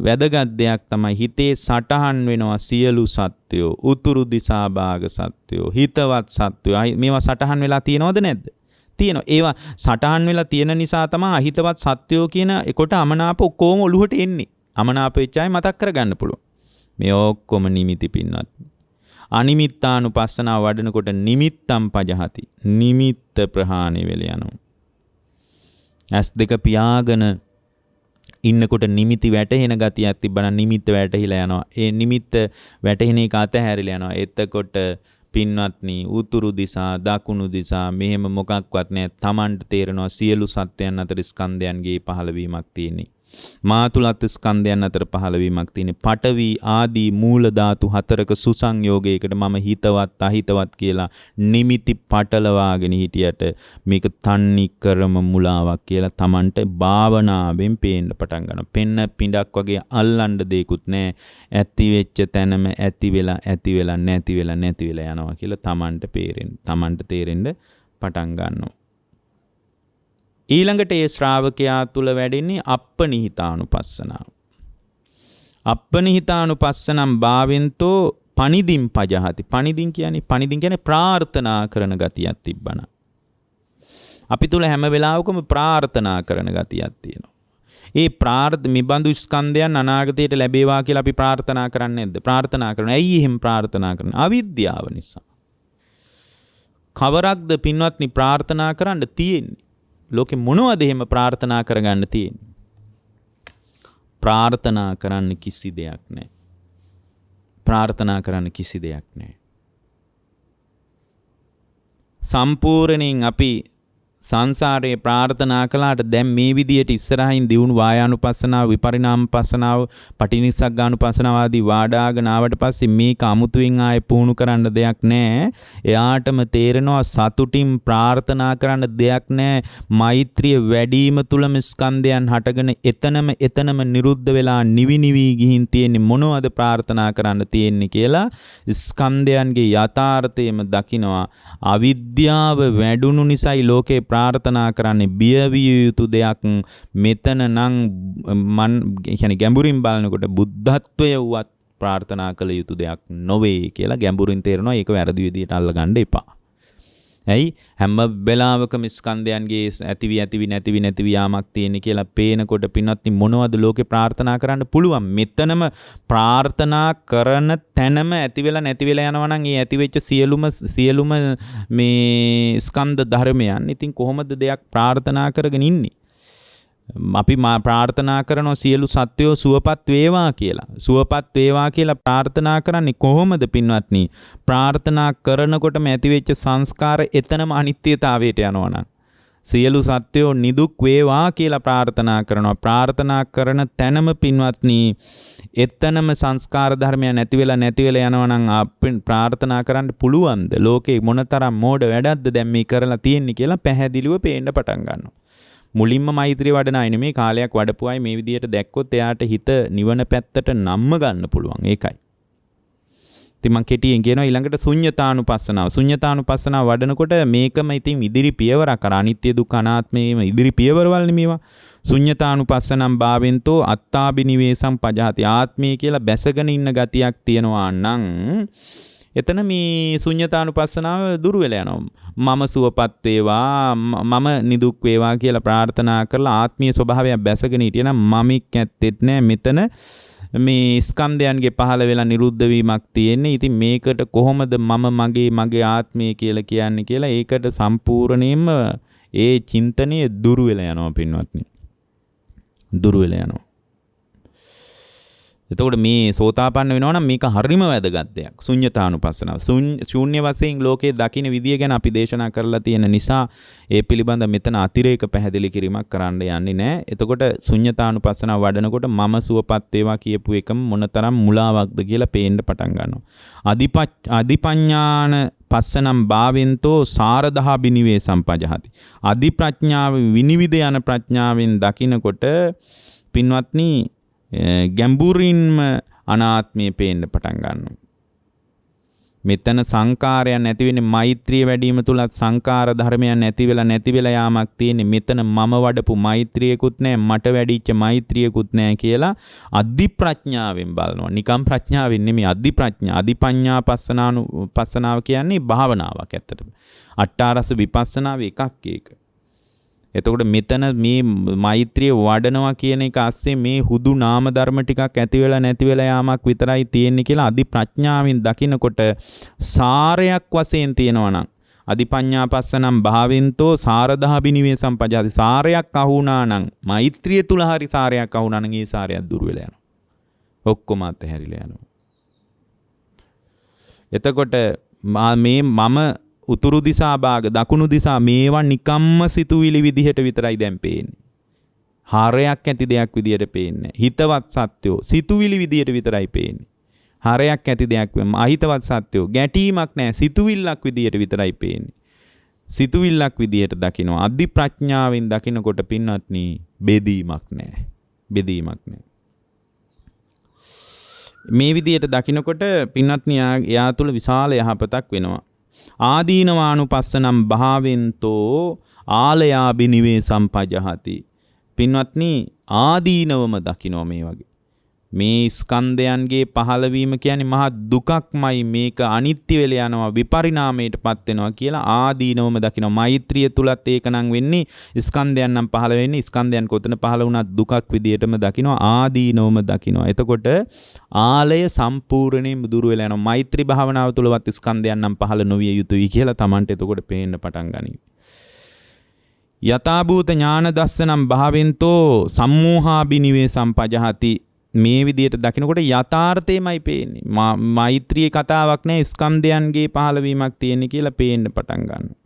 වැදගත් දෙයක් තමයි හිතේ සටහන් වෙනවා සියලු සත්වයෝ, උතුරු දිසා භාග සත්වයෝ, හිතවත් සත්වයෝ. මේවා සටහන් වෙලා තියෙනවද නැද්ද? තියෙනවා. ඒවා සටහන් වෙලා තියෙන නිසා තමයි අහිතවත් සත්වයෝ කියන එකට අමනාප ඔක්කොම ඔලුවට එන්නේ. අමනාප වෙච්ච අය මතක් කරගන්න පුළුවන්. මේ ඔක්කොම නිමිති පින්වත්නි. අනිමිත්තානුපස්සනාව වඩනකොට නිමිත්තම් පජහති. නිමිත්ත ප්‍රහාණය වෙල යනවා. ඇස් දෙක පියාගෙන ඉන්නකොට නිමිති වැටෙන ගතියක් තිබ්බනම් නිමිත්ත වැටහිලා යනවා. ඒ නිමිත්ත වැටෙන එක අතහැරිලා යනවා. එතකොට පින්වත්නි උතුරු දිසා දකුණු දිසා මෙහෙම මොකක්වත් නැහැ. Tamanට තේරෙනවා සියලු සත්වයන් අතර ස්කන්ධයන්ගේ පහළවීමක් තියෙන්නේ. මා තුලත් ස්කන්ධයන් අතර පහළවීමක් තියෙන්නේ. පඨවි ආදී මූල ධාතු හතරක සුසංයෝගයකට මම හිතවත් අහිතවත් කියලා නිමිති පටලවාගෙන හිටියට මේක තන්නි කරම මුලාවක් කියලා Tamanට භාවනාවෙන් පේන්න පටන් ගන්නවා. පෙන්න පිඬක් වගේ අල්ලන්න දෙයක්වත් නැහැ. ඇති වෙච්ච තැනම ඇති වෙලා නැති වෙලා යනවා කියලා Tamanට තේරෙන්න පටන් ගන්නවා. ඊළඟට ඒ ශ්‍රාවකයා තුල වැඩෙන්නේ අප්පනිහිතානුපස්සනාව. අප්පනිහිතානුපස්සනම් භාවෙන්තෝ පනිදින් පජහති. පනිදින් කියන්නේ ප්‍රාර්ථනා කරන ගතියක් තිබ්බනම්. අපි තුල හැම වෙලාවකම ප්‍රාර්ථනා කරන ගතියක් තියෙනවා. ඒ මිබඳු ස්කන්ධයන් අනාගතයට ලැබේවා කියලා අපි ප්‍රාර්ථනා කරන්නේ නැද්ද? ප්‍රාර්ථනා කරනවා. ඇයි එහෙම ප්‍රාර්ථනා කරන්නේ? අවිද්‍යාව නිසා. කවරක්ද පින්වත්නි ප්‍රාර්ථනා කරන්න තියෙන්නේ? ලෝකෙ මොනවද එහෙම ප්‍රාර්ථනා කරගන්න තියෙන්නේ? ප්‍රාර්ථනා කරන්න කිසි දෙයක් නැහැ. ප්‍රාර්ථනා කරන්න කිසි දෙයක් නැහැ. සම්පූර්ණයෙන් අපි සංසාරේ ප්‍රාර්ථනා කළාට දැන් මේ විදියට ඉස්සරහින් දියුණු වායානුපස්සනාව, විපරිණාමපස්සනාව, පටිනිස්සග්ගානුපස්සනාව ආදී වාඩාගෙන ආවට පස්සේ මේක අමුතුවෙන් ආයේ පුහුණු කරන්න දෙයක් නැහැ. එයාටම තේරෙනවා සතුටින් ප්‍රාර්ථනා කරන්න දෙයක් නැහැ. මෛත්‍රිය වැඩිම තුලම ස්කන්ධයන් හටගෙන එතනම නිරුද්ධ වෙලා නිවි ගිහින් තියෙන්නේ මොනවද ප්‍රාර්ථනා කරන්න තියෙන්නේ කියලා ස්කන්ධයන්ගේ යථාර්ථයම දකිනවා. අවිද්‍යාව වැඩුණු නිසායි ලෝකේ ප්‍රාර්ථනා කරන්නේ බිය විය යුතු දෙයක්. මෙතන නම් කියන්නේ ගැඹුරින් බලනකොට බුද්ධත්වය වුවත් ප්‍රාර්ථනා කළ යුතු දෙයක් නොවේ කියලා ගැඹුරින් තේරෙනවා. ඒක වැරදි විදිහට අල්ලගන්න එපා. ඇයි හැම වෙලාවකම ස්කන්ධයන්ගේ ඇතිවි නැතිවි යාමක් තියෙන කියලා පේනකොට පින්වත්නි මොනවද ලෝකේ ප්‍රාර්ථනා කරන්න පුළුවන්? මෙතනම ප්‍රාර්ථනා කරන තැනම ඇති වෙලා නැති වෙලා යනවා නම් ඒ ඇති වෙච්ච සියලුම මේ ස්කන්ධ ධර්මයන් ඉතින් කොහොමද දෙයක් ප්‍රාර්ථනා කරගෙන ඉන්නේ? අපි ප්‍රාර්ථනා කරනවා සියලු සත්වයෝ සුවපත් වේවා කියලා. සුවපත් වේවා කියලා ප්‍රාර්ථනා කරන්නේ කොහොමද පින්වත්නි? ප්‍රාර්ථනා කරනකොටම ඇතිවෙච්ච සංස්කාර එතනම අනිත්‍යතාවයට යනවා නම් සියලු සත්වයෝ නිදුක් වේවා කියලා ප්‍රාර්ථනා කරනවා. ප්‍රාර්ථනා කරන තැනම පින්වත්නි එතනම සංස්කාර ධර්මයන් නැති වෙලා යනවා නම් අපින් ප්‍රාර්ථනා කරන්න පුළුවන්ද? ලෝකේ මොනතරම් මෝඩ වැඩක්ද දැන් මේ කරලා තියෙන්නේ කියලා පැහැදිලිව පේන්න පටන් ගන්නවා. මුලින්ම මෛත්‍රිය වඩන අය නෙමේ කාලයක් වඩපු අය මේ විදියට දැක්කොත් එයාට හිත නිවන පැත්තට නම්ම ගන්න පුළුවන්. ඒකයි. ඉතින් මම කෙටියෙන් කියනවා ඊළඟට ශුන්්‍යතානුපස්සනාව. ශුන්්‍යතානුපස්සනාව වඩනකොට මේකම ඉතින් ඉදිරි පියවරක්. අර අනිත්‍ය දුක්ඛ අනාත්මයේම ඉදිරි පියවරවල් නෙමේවා. ශුන්්‍යතානුපස්සනම් භාවෙන්තෝ අත්තාබිනිවේසම් පජහති. ආත්මය කියලා බැසගෙන ඉන්න ගතියක් තියනවා නම් එතන මේ ශුන්්‍යතානුපස්සනාව දුර වෙලා යනවා. මම සුවපත් වේවා, මම නිදුක් වේවා කියලා ප්‍රාර්ථනා කරලා ආත්මීය ස්වභාවයක් බැසගෙන හිටියනම් මමික් ඇත්තෙත් නෑ. මෙතන මේ ස්කන්ධයන්ගේ පහළ වෙලා නිරුද්ධ වීමක් තියෙන්නේ. ඉතින් මේකට කොහොමද මගේ ආත්මය කියලා කියන්නේ කියලා ඒකට සම්පූර්ණයෙන්ම ඒ චින්තනය දුර වෙලා යනවා පින්වත්නි. දුර වෙලා යනවා. එතකොට මේ සෝතාපන්න වෙනවා නම් මේක හරිම වැදගත් දෙයක්. ශුන්්‍යතානුපස්සනාව. ශූන්‍ය වශයෙන් ලෝකයේ දකින්න විදිය ගැන අපි දේශනා කරලා තියෙන නිසා ඒ පිළිබඳ මෙතන අතිරේක පැහැදිලි කිරීමක් කරන්න යන්නේ නැහැ. එතකොට ශුන්්‍යතානුපස්සනාව වඩනකොට මම සුවපත් වේවා කියපු එකම මොනතරම් මුලාවක්ද කියලා පේන්න පටන් ගන්නවා. අධිපඤ්ඤාන පස්සනම් භාවෙන්තෝ සාරදහා බිනිවේ සම්පජහති. අධි ප්‍රඥාව විනිවිද යන ප්‍රඥාවෙන් දකිනකොට පින්වත්නි ගැඹුරින්ම අනාත්මය පේන්න පටන් ගන්නවා. මෙතන සංකාරයන් නැති වෙන්නේ මෛත්‍රිය වැඩිම තුලත් සංකාර ධර්මයන් නැති වෙලා යාමක් තියෙන්නේ. මෙතන මම වඩපු මෛත්‍රියකුත් නැහැ, මට වැඩිච්ච මෛත්‍රියකුත් නැහැ කියලා අධි ප්‍රඥාවෙන් බලනවා. නිකම් ප්‍රඥාවෙන් නෙමෙයි අධි ප්‍රඥා. අධිපඤ්ඤා පස්සනාව කියන්නේ භාවනාවක් ඇත්තටම. අට්ඨාරස විපස්සනාව එකක් ඒක. එතකොට මෙතන මේ මෛත්‍රිය වඩනවා කියන එක ASCII මේ හුදු නාම ධර්ම ටිකක් ඇති වෙලා නැති වෙලා යාමක් විතරයි තියෙන්නේ කියලා අධි ප්‍රඥාවෙන් දකිනකොට සාරයක් වශයෙන් තියෙනවා නම් අධිපඤ්ඤා පස්සනම් භාවෙන්තෝ සාරදාබිනිවේ සම්පජාති. සාරයක් අහුණා නම් මෛත්‍රිය තුල හරි සාරයක් අහුණා නම් ඒ සාරයක් දුර වෙලා යනවා. ඔක්කොම අතහැරිලා යනවා. එතකොට මේ මම උතුරු දිසා භාග දකුණු දිසා මේවා නිකම්ම සිතුවිලි විදිහට විතරයි දැන් පේන්නේ. හරයක් ඇති දෙයක් විදිහට පේන්නේ. හිතවත් සත්‍යෝ සිතුවිලි විදිහට විතරයි පේන්නේ. හරයක් ඇති දෙයක් වෙම අහිතවත් සත්‍යෝ ගැටීමක් නැහැ සිතුවිල්ලක් විදිහට විතරයි පේන්නේ. සිතුවිල්ලක් විදිහට දකිනවා. අධි ප්‍රඥාවෙන් දකිනකොට පින්වත්නි බෙදීමක් නැහැ. බෙදීමක් නැහැ. මේ විදිහට දකිනකොට පින්වත්නි එයා තුල විශාල යහපතක් වෙනවා. ආදීනවානුපස්සනම් භාවෙන්තෝ ආලයාබිනිවේ සම්පජහති. පින්වත්නි ආදීනවම දකිනවා මේ වගේ. මේ ස්කන්ධයන්ගේ පහළවීම කියන්නේ මහා දුකක්මයි, මේක අනිත්‍ය වෙලා යනවා, විපරිණාමයටපත් වෙනවා කියලා ආදීනවම දකිනවා. මෛත්‍රිය තුලත් ඒක නම් වෙන්නේ ස්කන්ධයන් නම් පහළ වෙන්නේ ස්කන්ධයන් කොතන පහළ වුණත් දුකක් විදියටම දකිනවා, ආදීනවම දකිනවා. එතකොට ආලය සම්පූර්ණයෙන්ම දුර වෙලා යනවා. මෛත්‍රී භාවනාව තුලවත් ස්කන්ධයන් නම් පහළ නොවිය යුතුයි කියලා Tamanට එතකොට පේන්න පටන් ගනී. යථාභූත ඥාන දස්සනම් භාවෙන්තෝ සම්මෝහාබිනිවේ සම්පජහති. මේ විදියට දකිනකොට යථාර්ථයමයි පේන්නේ. මෛත්‍රී කතාවක් නෑ, ස්කන්ධයන්ගේ පහළවීමක් තියෙන කියලා පේන්න පටන් ගන්නවා.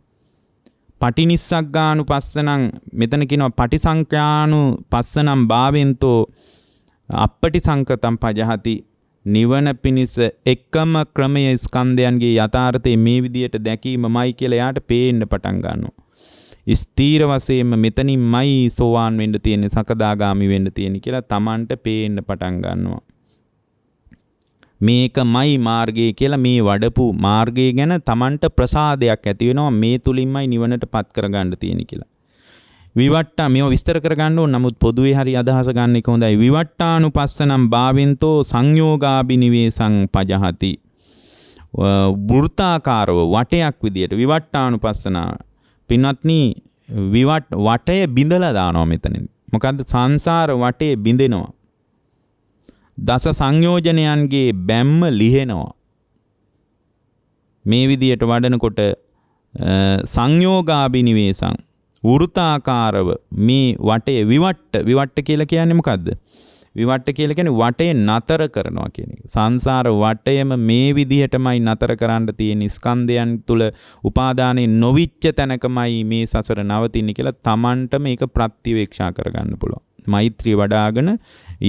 පටිනිස්සග්ගානුපස්සනං මෙතන කියනවා පටිසංඛ්‍යානුපස්සනං භාවෙන්තෝ අප්පටිසංකතං පජහති. නිවන පිණිස එකම ක්‍රමය ස්කන්ධයන්ගේ යථාර්ථය මේ විදියට දැකීමමයි කියලා එයාට පේන්න පටන් ගන්නවා. ස්ථීර වශයෙන්ම මෙතනින්මයි සෝවාන් වෙන්න තියෙන්නේ, සකදාගාමි වෙන්න තියෙන්නේ කියලා Tamanට පේන්න පටන් ගන්නවා. මේකමයි මාර්ගය කියලා මේ වඩපු මාර්ගය ගැන Tamanට ප්‍රසාදයක් ඇති වෙනවා. මේ තුලින්මයි නිවනටපත් කරගන්න තියෙන්නේ කියලා. විවට්ටා මේව විස්තර කරගන්න ඕන. නමුත් පොදුවේ හරි අදහස ගන්න එක හොඳයි. විවට්ටානුපස්සනම් භාවෙන්තෝ සංයෝගාබිනිවේසං පජහති. වෘත්තාකාරව වටයක් විදියට විවට්ටානුපස්සනා. පින්වත්නි වටය බිඳලා දානවා මෙතනදී. මොකද්ද? සංසාර වටේ බිඳෙනවා. දස සංයෝජනයන්ගේ බැම්ම ලිහෙනවා. මේ විදියට වඩනකොට සංයෝගාබිනිවේසං වෘත්තාකාරව මේ වටේ විවට්ට කියලා කියන්නේ මොකද්ද? විවට්ට කියලා කියන්නේ වටේ නතර කරනවා කියන එක. සංසාර වටයම මේ විදිහටමයි නතර කරන්න තියෙන. ස්කන්ධයන් තුල උපාදානෙ නොවිච්ච තැනකමයි මේ සසර නවතින්නේ කියලා Tamanට මේක ප්‍රතිවේක්ෂා කරගන්න පුළුවන්. මෛත්‍රිය වඩාගෙන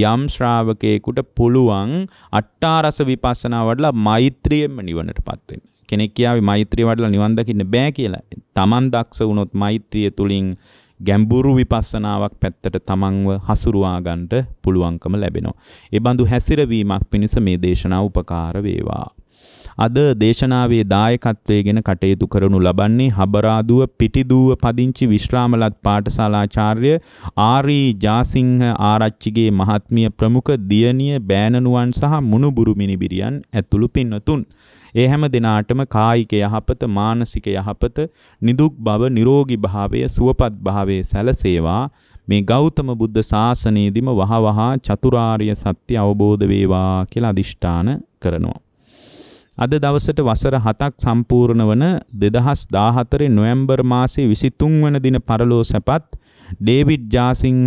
යම් ශ්‍රාවකයෙකුට පුළුවන් අට්ඨාරස විපස්සනා වඩලා මෛත්‍රියෙන්ම නිවනටපත් වෙන්න. කෙනෙක් කියාවේ මෛත්‍රිය වඩලා නිවන් දකින්න බෑ කියලා. Taman දක්ෂ වුණොත් මෛත්‍රිය තුලින් ගැඹුරු විපස්සනාවක් පැත්තට තමන්ව හසුරුවා ගන්නට පුළුවන්කම ලැබෙනවා. ඒ බඳු හැසිරවීමක් පිණිස මේ දේශනාව උපකාර වේවා. අද දේශනාවේ දායකත්වයෙන් කටයුතු කරනු ලබන්නේ හබරාදුව පිටිදුව පදිංචි විශ්‍රාමලත් පාඨශාලාචාර්ය ආරී ජාසිංහ ආරච්චිගේ මහත්මිය ප්‍රමුඛ දියණිය බෑනනුවන් සහ මුණුබුරු මිනිබිරියන් ඇතුළු පින්වතුන්. ඒ හැම දිනාටම කායික යහපත, මානසික යහපත, නිදුක් බව, නිරෝගී භාවය, සුවපත් භාවය සැලසේවා. මේ ගෞතම බුද්ධ ශාසනයේදීම වහවහ චතුරාර්ය සත්‍ය අවබෝධ වේවා කියලා අදිෂ්ඨාන කරනවා. අද දවසට වසර 7ක් සම්පූර්ණ වන 2014 නොවැම්බර් මාසයේ 23 වන දින පරලෝ සැපත් ඩේවිඩ් ජාසිංහ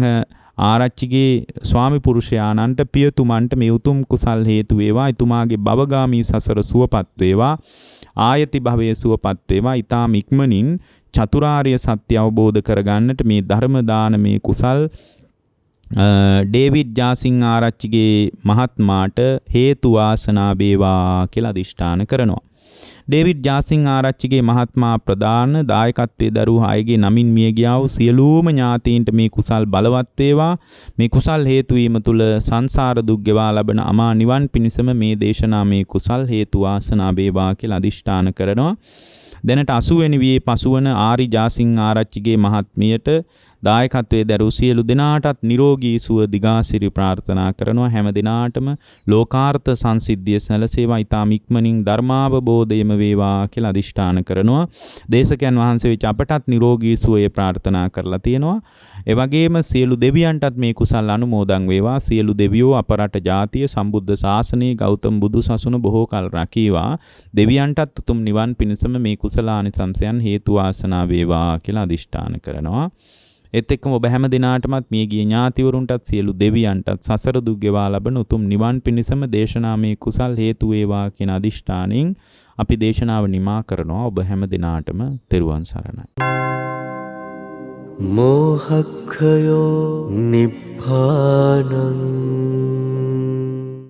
ආරච්චිගේ ස්වාමි පුරුෂයාණන්ට පියතුමන්ට මේ උතුම් කුසල් හේතු වේවා. එතුමාගේ භවගාමී සසර සුවපත් වේවා. ආයති භවයේ සුවපත් වේවා. ඊටාම ඉක්මනින් චතුරාර්ය සත්‍ය අවබෝධ කරගන්නට මේ ධර්ම දානමේ කුසල් ඩේවිඩ් ජාසිංහ ආරච්චිගේ මහත්මාට හේතු වාසනා වේවා කියලා අදිෂ්ඨාන කරනවා. ඩේවිඩ් ජාසිංහ ආරච්චිගේ මහත්මා ප්‍රදාන දායකත්වයේ දරූ අයගේ නමින් මිය ගියා වූ සියලුම ඥාතීන්ට මේ කුසල් බලවත් වේවා. මේ කුසල් හේතු වීම තුල සංසාර දුක් ගෙවා ලබන අමා නිවන් පිණිසම මේ දේශනාමේ කුසල් හේතු වාසනා වේවා කියලා අදිෂ්ඨාන කරනවා. දැනට 80 වෙනි වියේ පසුවන ආරි ජාසිංහ ආරච්චිගේ මහත්මියට දායකත්වයේ දරූ සියලු දෙනාටත් නිරෝගී සුව දිගාසිරි ප්‍රාර්ථනා කරනවා. හැම දිනාටම ලෝකාර්ථ සංසිද්ධිය සැලසේවා. ඊටාම ඉක්මනින් ධර්මාවබෝධයම වේවා කියලා අදිෂ්ඨාන කරනවා. දේශකයන් වහන්සේ වෙච්ච අපටත් නිරෝගී සුවය ප්‍රාර්ථනා කරලා තියෙනවා. ඒ වගේම සියලු දෙවියන්ටත් මේ කුසල් අනුමෝදන් වේවා. සියලු දෙවියෝ අපරට ජාතිය සම්බුද්ධ ශාසනයේ ගෞතම බුදු සසුන බොහෝ කල් රැකීවා. දෙවියන්ටත් උතුම් නිවන් පිණසම මේ කුසලානිසංසයන් හේතු වාසනා වේවා කියලා අදිෂ්ඨාන කරනවා. ඒත් එක්කම ඔබ හැම දිනාටමත් මේ ගිය ඥාතිවරුන්ටත් සියලු දෙවියන්ටත් සසර දුක් ගෙවා ලබන උතුම් නිවන් පිණසම දේශනාමේ කුසල් හේතු වේවා කියන අදිෂ්ඨානෙන් අපි දේශනාව නිමා කරනවා. ඔබ හැම දිනාටම තෙරුවන් සරණයි. මෝහක්ඛයෝ නිබ්බානං